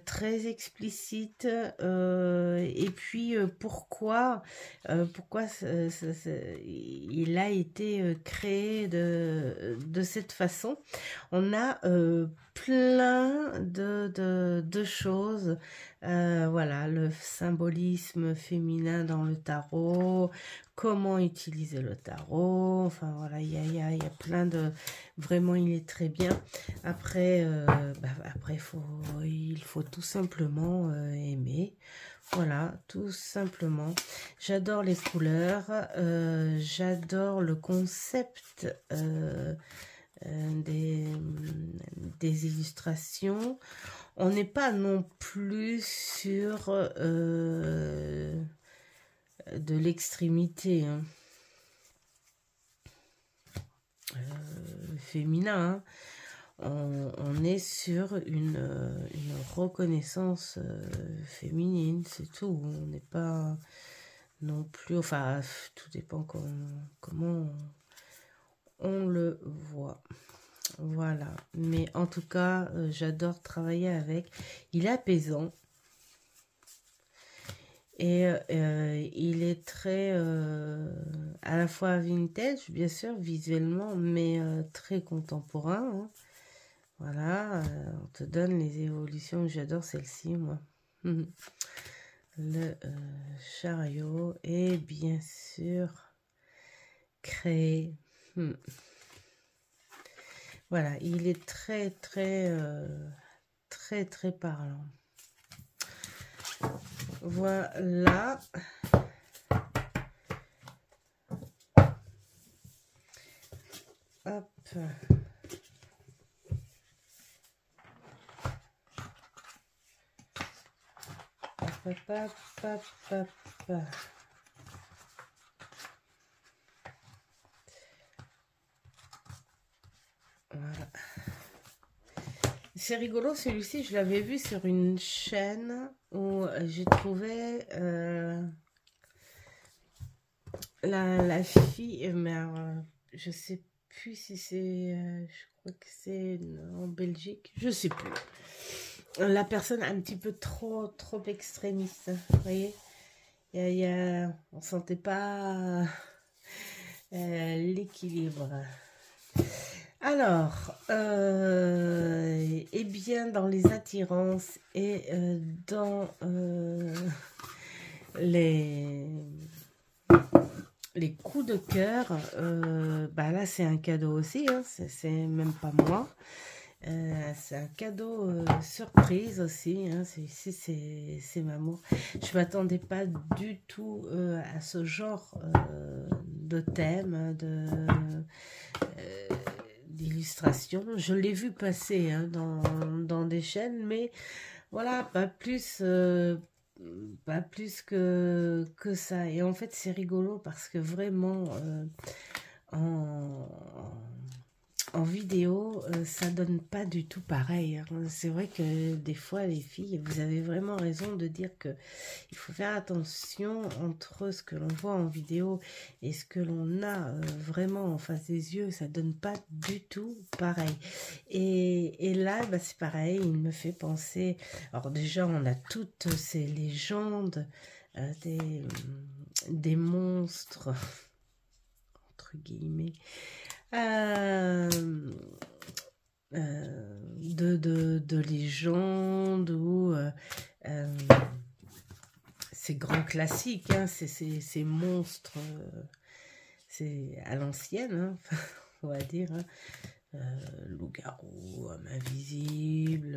très explicite. Et puis, pourquoi il a été créé de cette façon. On a plein de choses. Voilà, le symbolisme féminin dans le tarot, comment utiliser le tarot, enfin voilà, il y a plein de... Vraiment, il est très bien. Après, il faut tout simplement aimer. Voilà, tout simplement. J'adore les couleurs, j'adore le concept des illustrations. On n'est pas non plus sur de l'extrémité hein. Féminin. Hein. On est sur une reconnaissance féminine, c'est tout. On n'est pas non plus... Enfin, tout dépend comment on le voit. Voilà, mais en tout cas, j'adore travailler avec. Il est apaisant. Et il est très, à la fois vintage, bien sûr, visuellement, mais très contemporain. Hein. Voilà, on te donne les évolutions. J'adore celle-ci, moi. Le chariot est bien sûr créé. Voilà, il est très, très, très, très parlant. Voilà. Hop. Voilà. C'est rigolo, celui-ci, je l'avais vu sur une chaîne où j'ai trouvé la fille, mais je sais plus si c'est, je crois que c'est en Belgique, je sais plus. La personne un petit peu trop extrémiste, vous voyez. On sentait pas l'équilibre. Alors, eh bien, dans les attirances et dans les coups de cœur, bah là c'est un cadeau aussi, hein, c'est même pas moi. C'est un cadeau surprise aussi, hein, c'est Mamour. Je m'attendais pas du tout à ce genre de thème, hein, d'illustration. Je l'ai vu passer hein, dans des chaînes, mais voilà, pas plus que ça. Et en fait, c'est rigolo parce que vraiment, en, en vidéo, ça donne pas du tout pareil, hein. C'est vrai que des fois, les filles, vous avez vraiment raison de dire que il faut faire attention entre ce que l'on voit en vidéo et ce que l'on a vraiment en face des yeux. Ça donne pas du tout pareil. Et là, bah, c'est pareil. Il me fait penser. Alors déjà, on a toutes ces légendes des monstres entre guillemets. De légendes ou ces grands classiques, hein, ces monstres, c'est à l'ancienne, hein, on va dire, hein, loup-garou, homme invisible,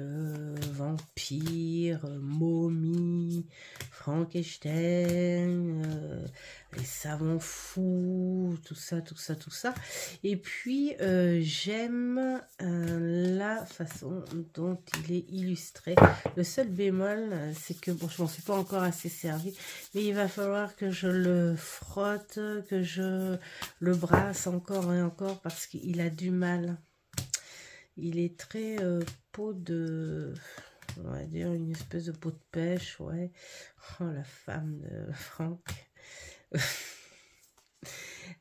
vampire, momie, Frankenstein, les savants fous, tout ça. Et puis, j'aime la façon dont il est illustré. Le seul bémol, c'est que, bon, je m'en suis pas encore assez servi, mais il va falloir que je le frotte, que je le brasse encore et encore, parce qu'il a du mal. Il est très peau de... On va dire une espèce de peau de pêche, ouais. Oh, la femme de Franck.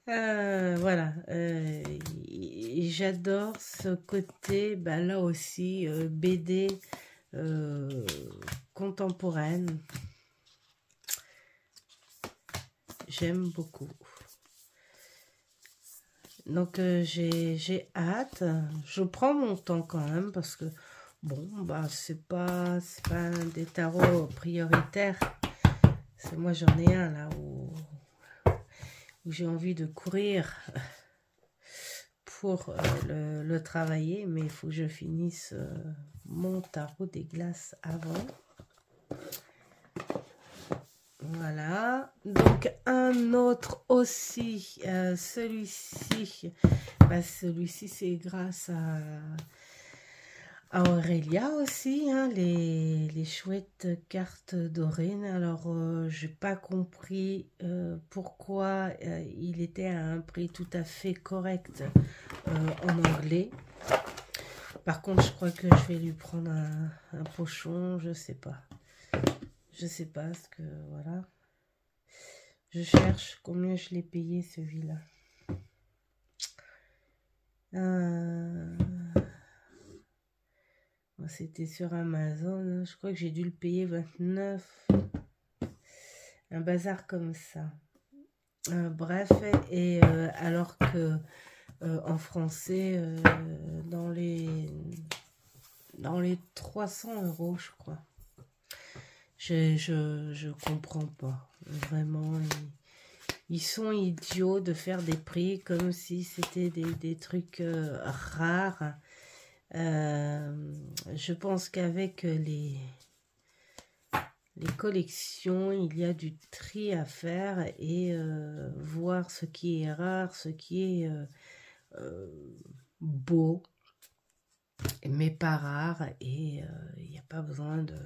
Voilà. J'adore ce côté, bah, là aussi, BD contemporaine. J'aime beaucoup. Donc j'ai hâte, je prends mon temps quand même parce que bon bah c'est pas un des tarots prioritaires. C'est moi j'en ai un là où j'ai envie de courir pour le travailler, mais il faut que je finisse mon tarot des glaces avant. Voilà, donc un autre aussi, celui-ci, bah, celui-ci c'est grâce à Aurélia aussi, hein, les chouettes cartes dorées. Alors, j'ai pas compris pourquoi il était à un prix tout à fait correct en anglais. Par contre, je crois que je vais lui prendre un pochon, je sais pas. Je sais pas, parce que voilà. Je cherche combien je l'ai payé celui-là. C'était sur Amazon. Je crois que j'ai dû le payer 29. Un bazar comme ça. Bref, et alors que en français, dans les 300 €, je crois. Je comprends pas. Vraiment, ils sont idiots de faire des prix comme si c'était des trucs rares. Je pense qu'avec les collections, il y a du tri à faire et voir ce qui est rare, ce qui est beau, mais pas rare, et il n'y a pas besoin de...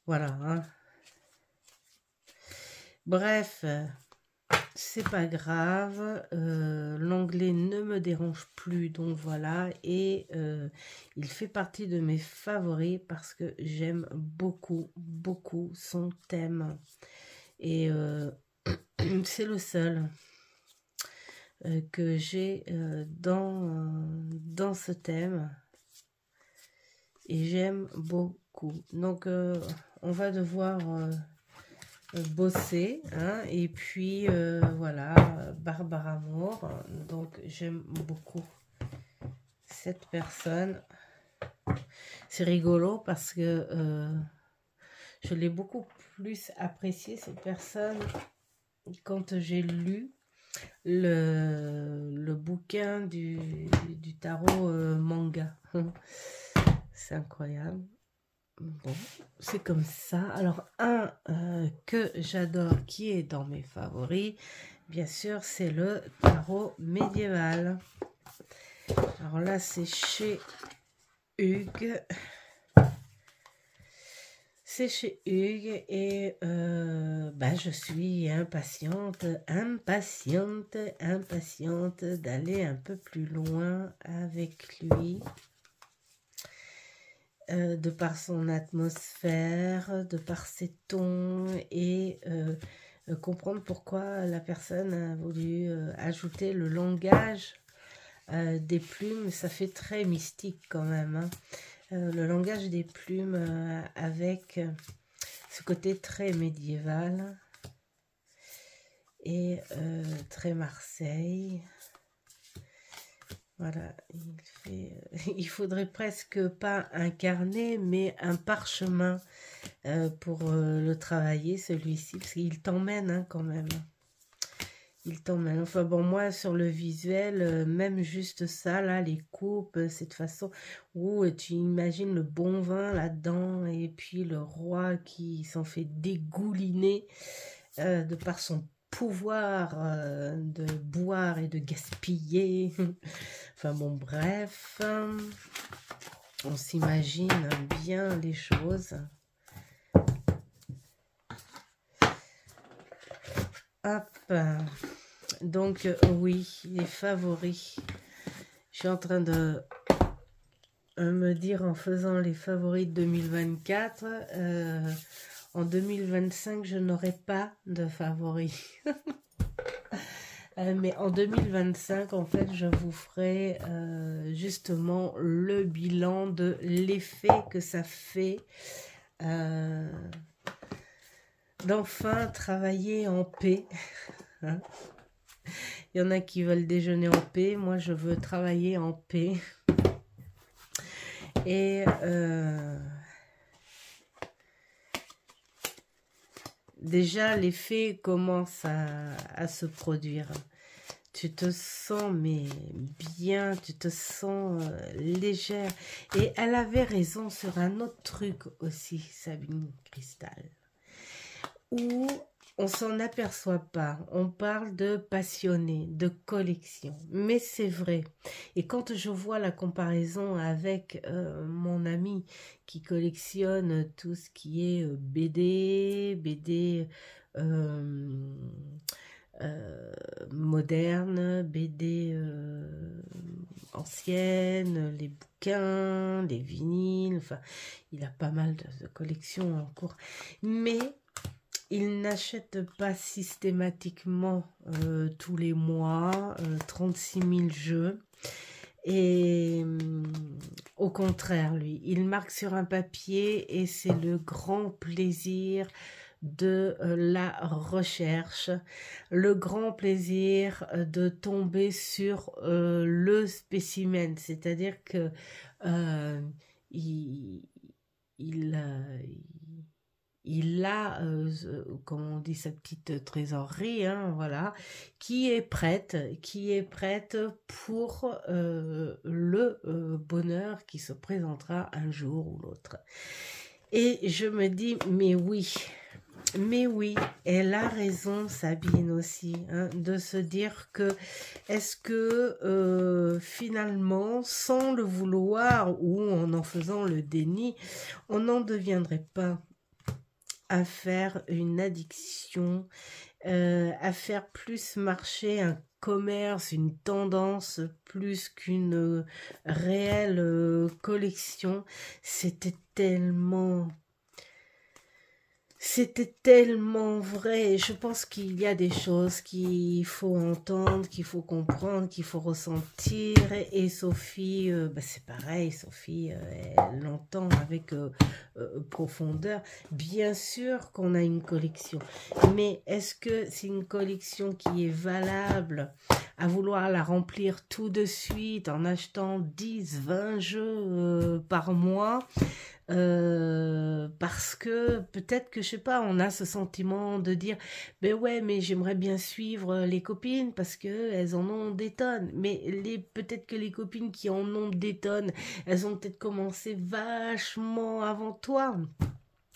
Voilà, hein. Bref, c'est pas grave, l'anglais ne me dérange plus, donc voilà, et il fait partie de mes favoris parce que j'aime beaucoup son thème, et c'est le seul que j'ai dans ce thème, et j'aime beaucoup. Donc on va devoir bosser, hein, et puis voilà, Barbara Moore. Donc j'aime beaucoup cette personne. C'est rigolo parce que je l'ai beaucoup plus appréciée, cette personne, quand j'ai lu le bouquin du tarot manga. C'est incroyable. Bon, c'est comme ça. Alors, un que j'adore, qui est dans mes favoris, bien sûr, c'est le tarot médiéval. Alors là, c'est chez Hugues. C'est chez Hugues et je suis impatiente d'aller un peu plus loin avec lui. De par son atmosphère, de par ses tons et comprendre pourquoi la personne a voulu ajouter le langage des plumes. Ça fait très mystique quand même, hein. Le langage des plumes avec ce côté très médiéval et très Marseille. Voilà, il faudrait presque pas un carnet, mais un parchemin pour le travailler, celui-ci, parce qu'il t'emmène hein, quand même. Il t'emmène. Enfin bon, moi, sur le visuel, même juste ça, là, les coupes, cette façon où tu imagines le bon vin là-dedans, et puis le roi qui s'en fait dégouliner de par son pouvoir de boire et de gaspiller. Enfin bon, bref, on s'imagine bien les choses. Hop, donc oui, les favoris. Je suis en train de me dire en faisant les favoris de 2024, en 2025, je n'aurai pas de favoris. Mais en 2025, en fait, je vous ferai justement le bilan de l'effet que ça fait d'enfin travailler en paix. Hein. Il y en a qui veulent déjeuner en paix, moi je veux travailler en paix. Et déjà l'effet commence à se produire. Tu te sens mais bien, tu te sens légère. Et elle avait raison sur un autre truc aussi, Sabine Cristal, où on s'en aperçoit pas. On parle de passionné, de collection, mais c'est vrai. Et quand je vois la comparaison avec mon ami qui collectionne tout ce qui est BD moderne, BD ancienne, les bouquins, les vinyles, enfin, il a pas mal de collections en cours. Mais il n'achète pas systématiquement tous les mois 36 000 jeux. Et au contraire, lui, il marque sur un papier et c'est le grand plaisir de la recherche, le grand plaisir de tomber sur le spécimen, c'est-à-dire que il a, comme on dit, sa petite trésorerie, hein, voilà, qui est prête pour le bonheur qui se présentera un jour ou l'autre. Et je me dis, mais oui, elle a raison, Sabine aussi, hein, de se dire que est-ce que finalement, sans le vouloir ou en faisant le déni, on n'en deviendrait pas à faire une addiction, à faire plus marcher un commerce, une tendance, plus qu'une réelle collection. C'était tellement vrai. Je pense qu'il y a des choses qu'il faut entendre, qu'il faut comprendre, qu'il faut ressentir. Et Sophie, c'est pareil, Sophie, elle l'entend avec profondeur. Bien sûr qu'on a une collection, mais est-ce que c'est une collection qui est valable à vouloir la remplir tout de suite en achetant 10, 20 jeux par mois? parce que peut-être que, je sais pas, on a ce sentiment de dire, ben ouais, mais j'aimerais bien suivre les copines parce que elles en ont des tonnes. Mais peut-être que les copines qui en ont des tonnes, elles ont peut-être commencé vachement avant toi.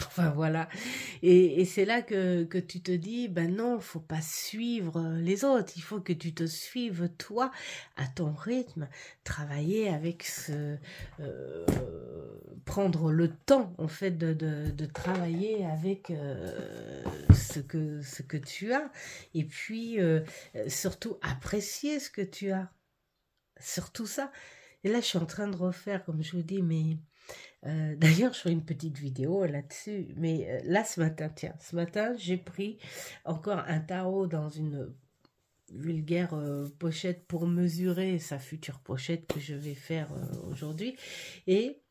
Enfin voilà, et c'est là que tu te dis, ben non, faut pas suivre les autres, il faut que tu te suives toi à ton rythme, travailler avec euh, prendre le temps en fait de travailler avec ce que tu as, et puis surtout apprécier ce que tu as, surtout ça. Et là je suis en train de refaire, comme je vous dis, mais d'ailleurs, je ferai une petite vidéo là-dessus. Mais là, ce matin, tiens, ce matin, j'ai pris encore un tarot dans une vulgaire pochette pour mesurer sa future pochette que je vais faire aujourd'hui. Et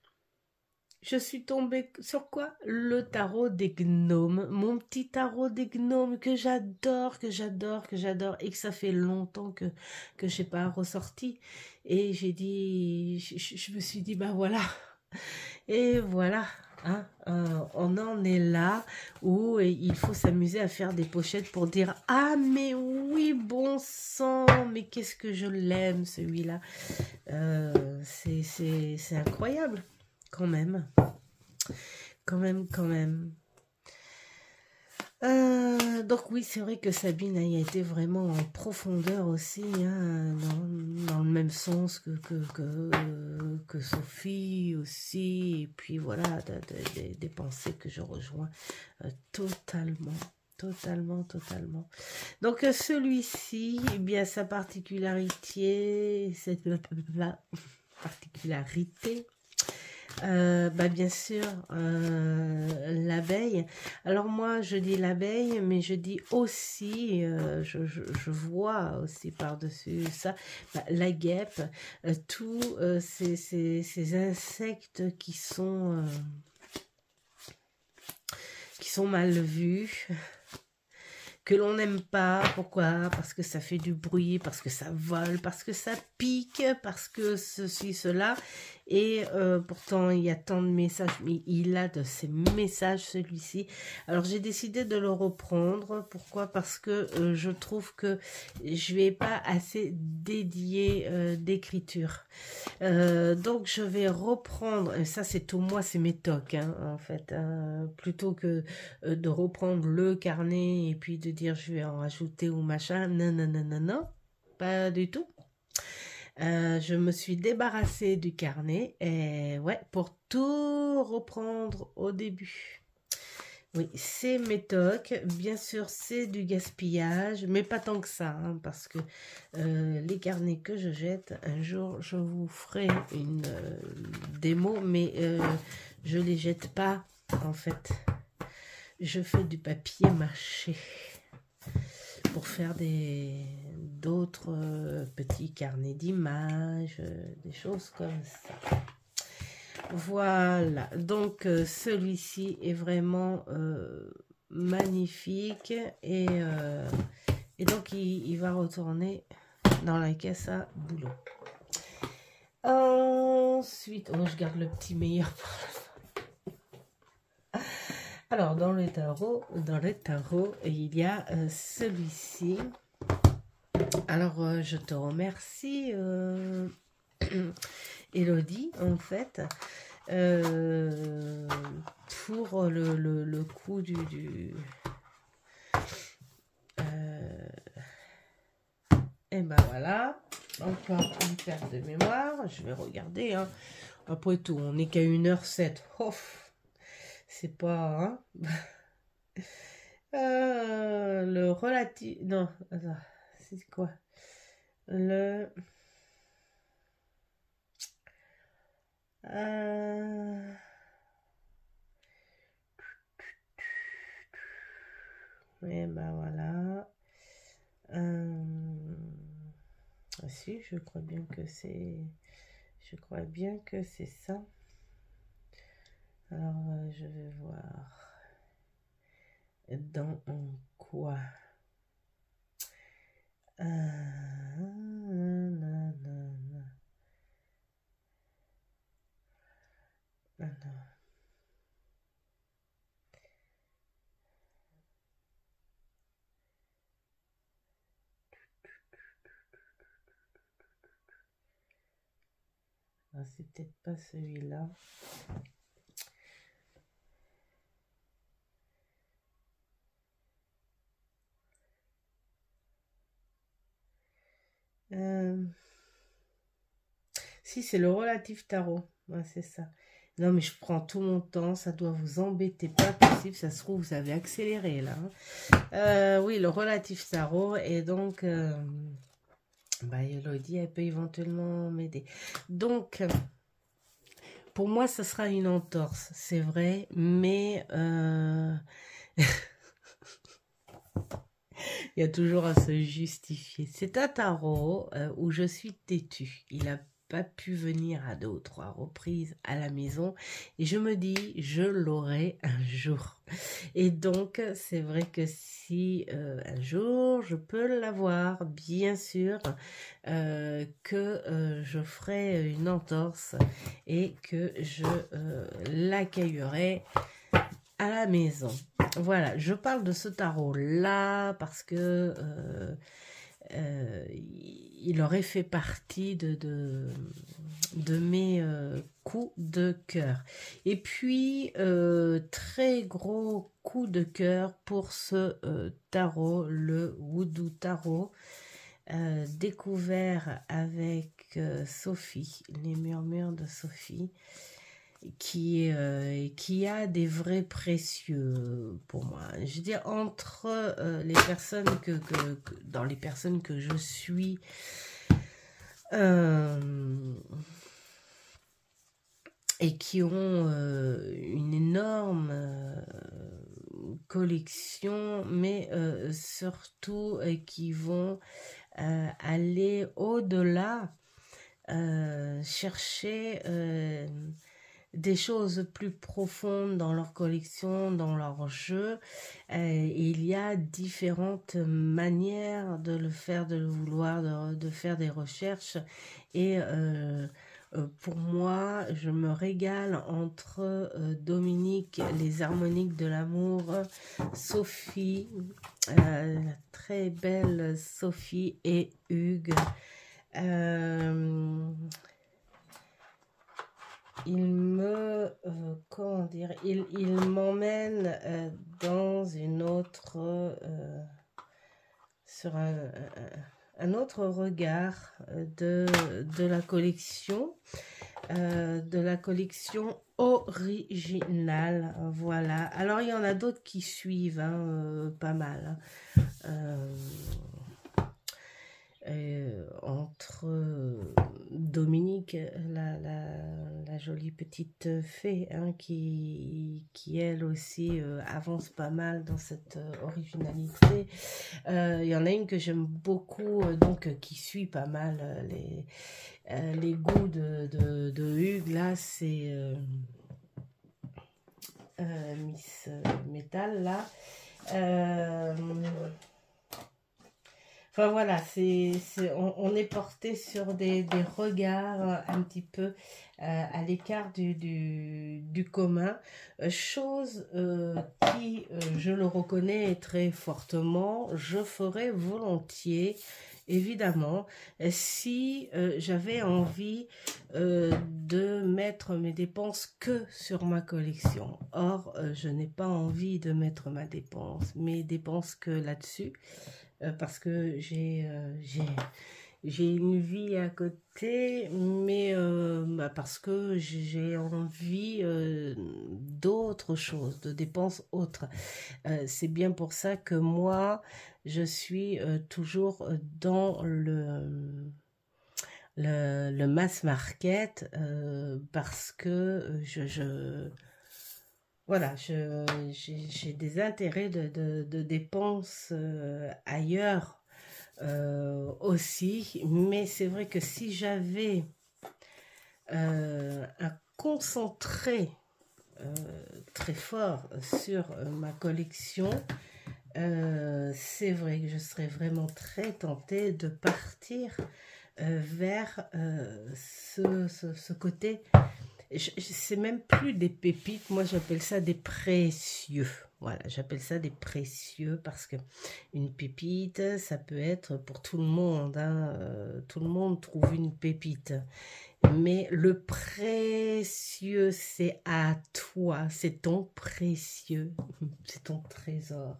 je suis tombée sur quoi? Le tarot des gnomes. Mon petit tarot des gnomes que j'adore, que j'adore, que j'adore. Et que ça fait longtemps que je n'ai pas ressorti. Et j'ai dit, je me suis dit, bah voilà. Et voilà, hein, on en est là où il faut s'amuser à faire des pochettes pour dire ah mais oui bon sang, mais qu'est-ce que je l'aime celui-là. C'est incroyable quand même, quand même, quand même. Donc oui, c'est vrai que Sabine a été vraiment en profondeur aussi, hein, dans le même sens que Sophie aussi, et puis voilà, des pensées que je rejoins totalement. Totalement, totalement. Donc celui-ci, eh bien sa particularité, cette particularité, bah bien sûr, l'abeille. Alors moi, je dis l'abeille, mais je dis aussi, je vois aussi par-dessus ça, bah, la guêpe, tous ces insectes qui sont mal vus, que l'on n'aime pas. Pourquoi? Parce que ça fait du bruit, parce que ça vole, parce que ça pique, parce que ceci, cela. Et pourtant, il y a tant de messages, mais il a de ces messages, celui-ci. Alors, j'ai décidé de le reprendre. Pourquoi? Parce que je trouve que je lui ai pas assez dédié d'écriture. Donc, je vais reprendre, et ça, c'est tout moi, c'est mes tocs, hein, en fait. Plutôt que de reprendre le carnet et puis de dire je vais en rajouter ou machin. Non, non, non, non, non. Pas du tout. Je me suis débarrassée du carnet et ouais, pour tout reprendre au début. Oui, c'est mes tocs. Bien sûr, c'est du gaspillage, mais pas tant que ça, hein, parce que les carnets que je jette, un jour, je vous ferai une démo, mais je les jette pas, en fait. Je fais du papier mâché pour faire d'autres petits carnets d'images, des choses comme ça. Voilà, donc celui-ci est vraiment magnifique et donc il va retourner dans la caisse à boulot. Ensuite, oh, je garde le petit meilleur pour la fin. Alors, dans le tarot, il y a celui-ci. Alors, je te remercie, Elodie, en fait, pour le coup et ben voilà, encore une perte de mémoire. Je vais regarder, hein. Après tout, on n'est qu'à 1h07. Oh, c'est pas... Hein. Le relatif... Non, attends, c'est quoi? Le... Et ben voilà. Ah si, je crois bien que c'est... Je crois bien que c'est ça. Alors, je vais voir. Dans quoi? Alors. c'est peut-être pas celui-là. Si, c'est le relatif tarot. Ouais, c'est ça. Non, mais je prends tout mon temps. Ça doit vous embêter. Pas possible. Ça se trouve, vous avez accéléré, là. Oui, le relatif tarot. Et donc, Elodie, elle peut éventuellement m'aider. Donc, pour moi, ce sera une entorse. C'est vrai. Mais... il y a toujours à se justifier. C'est un tarot où je suis têtue. Il n'a pas pu venir à 2 ou 3 reprises à la maison. Et je me dis, je l'aurai un jour. Et donc, c'est vrai que si un jour je peux l'avoir, bien sûr, que je ferai une entorse et que je l'accueillerai à la maison. Voilà, je parle de ce tarot-là parce que il aurait fait partie de mes coups de cœur. Et puis, très gros coup de cœur pour ce tarot, le Voodoo Tarot, découvert avec Sophie, les murmures de Sophie, qui a des vrais précieux pour moi. Je veux dire, entre les personnes dans les personnes que je suis, et qui ont une énorme collection, mais surtout qui vont aller au-delà, chercher des choses plus profondes dans leur collection, dans leur jeu. Il y a différentes manières de le faire, de le vouloir, de faire des recherches. Et pour moi, je me régale entre Dominique, les harmoniques de l'amour, Sophie, la très belle Sophie, et Hugues. Il me, comment dire, il m'emmène dans une autre, sur un autre regard de la collection, originale, voilà. Alors, il y en a d'autres qui suivent, hein, pas mal, hein. Entre Dominique, la jolie petite fée, hein, qui elle aussi avance pas mal dans cette originalité. Il y en a une que j'aime beaucoup, donc qui suit pas mal les goûts de Hugues. Là, c'est Miss Metal, là. Enfin voilà, on est porté sur des regards un petit peu à l'écart du commun, chose qui, je le reconnais très fortement, je ferais volontiers, évidemment, si j'avais envie de mettre mes dépenses que sur ma collection. Or, je n'ai pas envie de mettre mes dépenses que là-dessus. Parce que j'ai une vie à côté, mais parce que j'ai envie d'autres choses, de dépenses autres. C'est bien pour ça que moi, je suis toujours dans le mass market, parce que voilà, j'ai des intérêts de dépenses ailleurs aussi, mais c'est vrai que si j'avais un concentré très fort sur ma collection, c'est vrai que je serais vraiment très tentée de partir vers ce côté. C'est même plus des pépites, moi j'appelle ça des précieux. Voilà, j'appelle ça des précieux parce que une pépite, ça peut être pour tout le monde, hein, tout le monde trouve une pépite. mais le précieux, c'est à toi, c'est ton précieux, c'est ton trésor.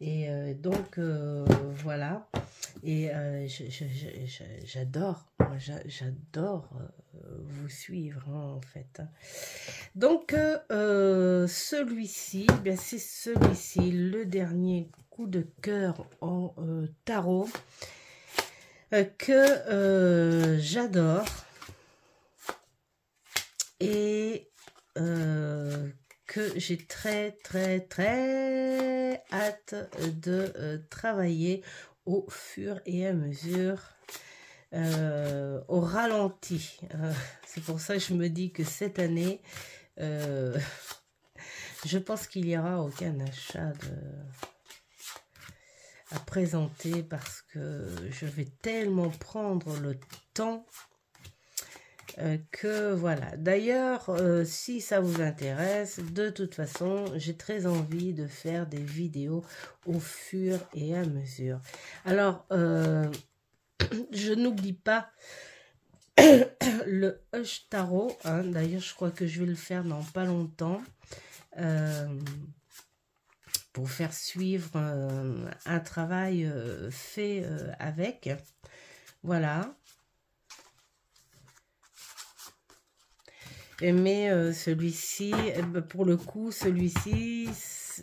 Et donc, voilà. Et j'adore, j'adore vous suivre, hein, en fait. Donc, celui-ci, bien c'est celui-ci, le dernier coup de cœur en tarot que j'adore et que j'ai très hâte de travailler au fur et à mesure, au ralenti. C'est pour ça que je me dis que cette année, je pense qu'il n'y aura aucun achat à présenter parce que je vais tellement prendre le temps que voilà. D'ailleurs, si ça vous intéresse, de toute façon, j'ai très envie de faire des vidéos au fur et à mesure. Alors, je n'oublie pas le Hush Tarot, hein. D'ailleurs, je crois que je vais le faire dans pas longtemps. Pour faire suivre un travail fait avec. Voilà. Mais celui-ci, pour le coup, celui-ci,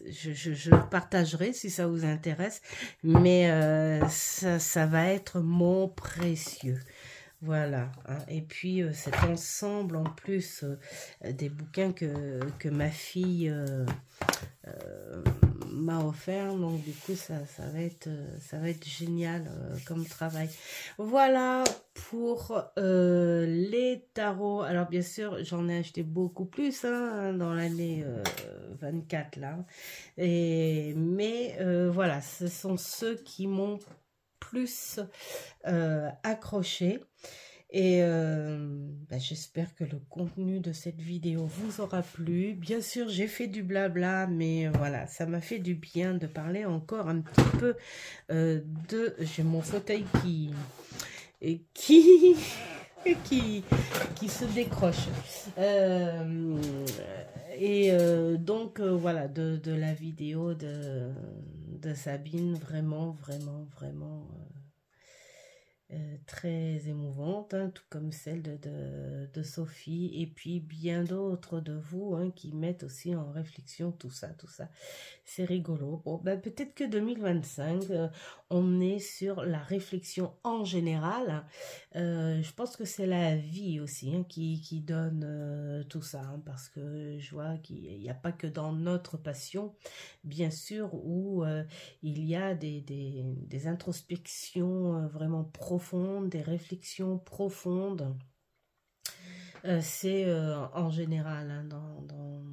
je le partagerai si ça vous intéresse. Mais ça va être mon précieux. Voilà, hein. Et puis cet ensemble en plus des bouquins que ma fille m'a offert, donc du coup ça va être génial comme travail. Voilà pour les tarots. Alors bien sûr j'en ai acheté beaucoup plus, hein, dans l'année 24 là, mais voilà, ce sont ceux qui m'ont plus accroché. Et j'espère que le contenu de cette vidéo vous aura plu. Bien sûr, j'ai fait du blabla, mais voilà, ça m'a fait du bien de parler encore un petit peu j'ai mon fauteuil qui se décroche. Donc, voilà, de la vidéo de Sabine, vraiment très émouvante, hein, tout comme celle de Sophie, et puis bien d'autres de vous, hein, qui mettent aussi en réflexion tout ça, c'est rigolo. Bon, peut-être que 2025, on est sur la réflexion en général. Je pense que c'est la vie aussi, hein, qui donne tout ça, hein, parce que je vois qu'il n'y a pas que dans notre passion, bien sûr, où il y a des introspections vraiment profondes, des réflexions profondes. C'est en général, hein, dans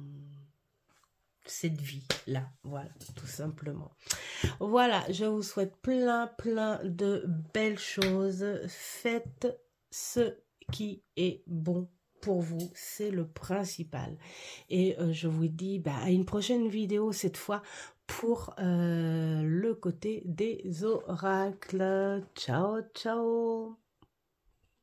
cette vie-là, voilà, tout simplement. Voilà, je vous souhaite plein de belles choses. Faites ce qui est bon pour vous, c'est le principal. Et je vous dis à une prochaine vidéo, cette fois pour le côté des oracles. Ciao, ciao!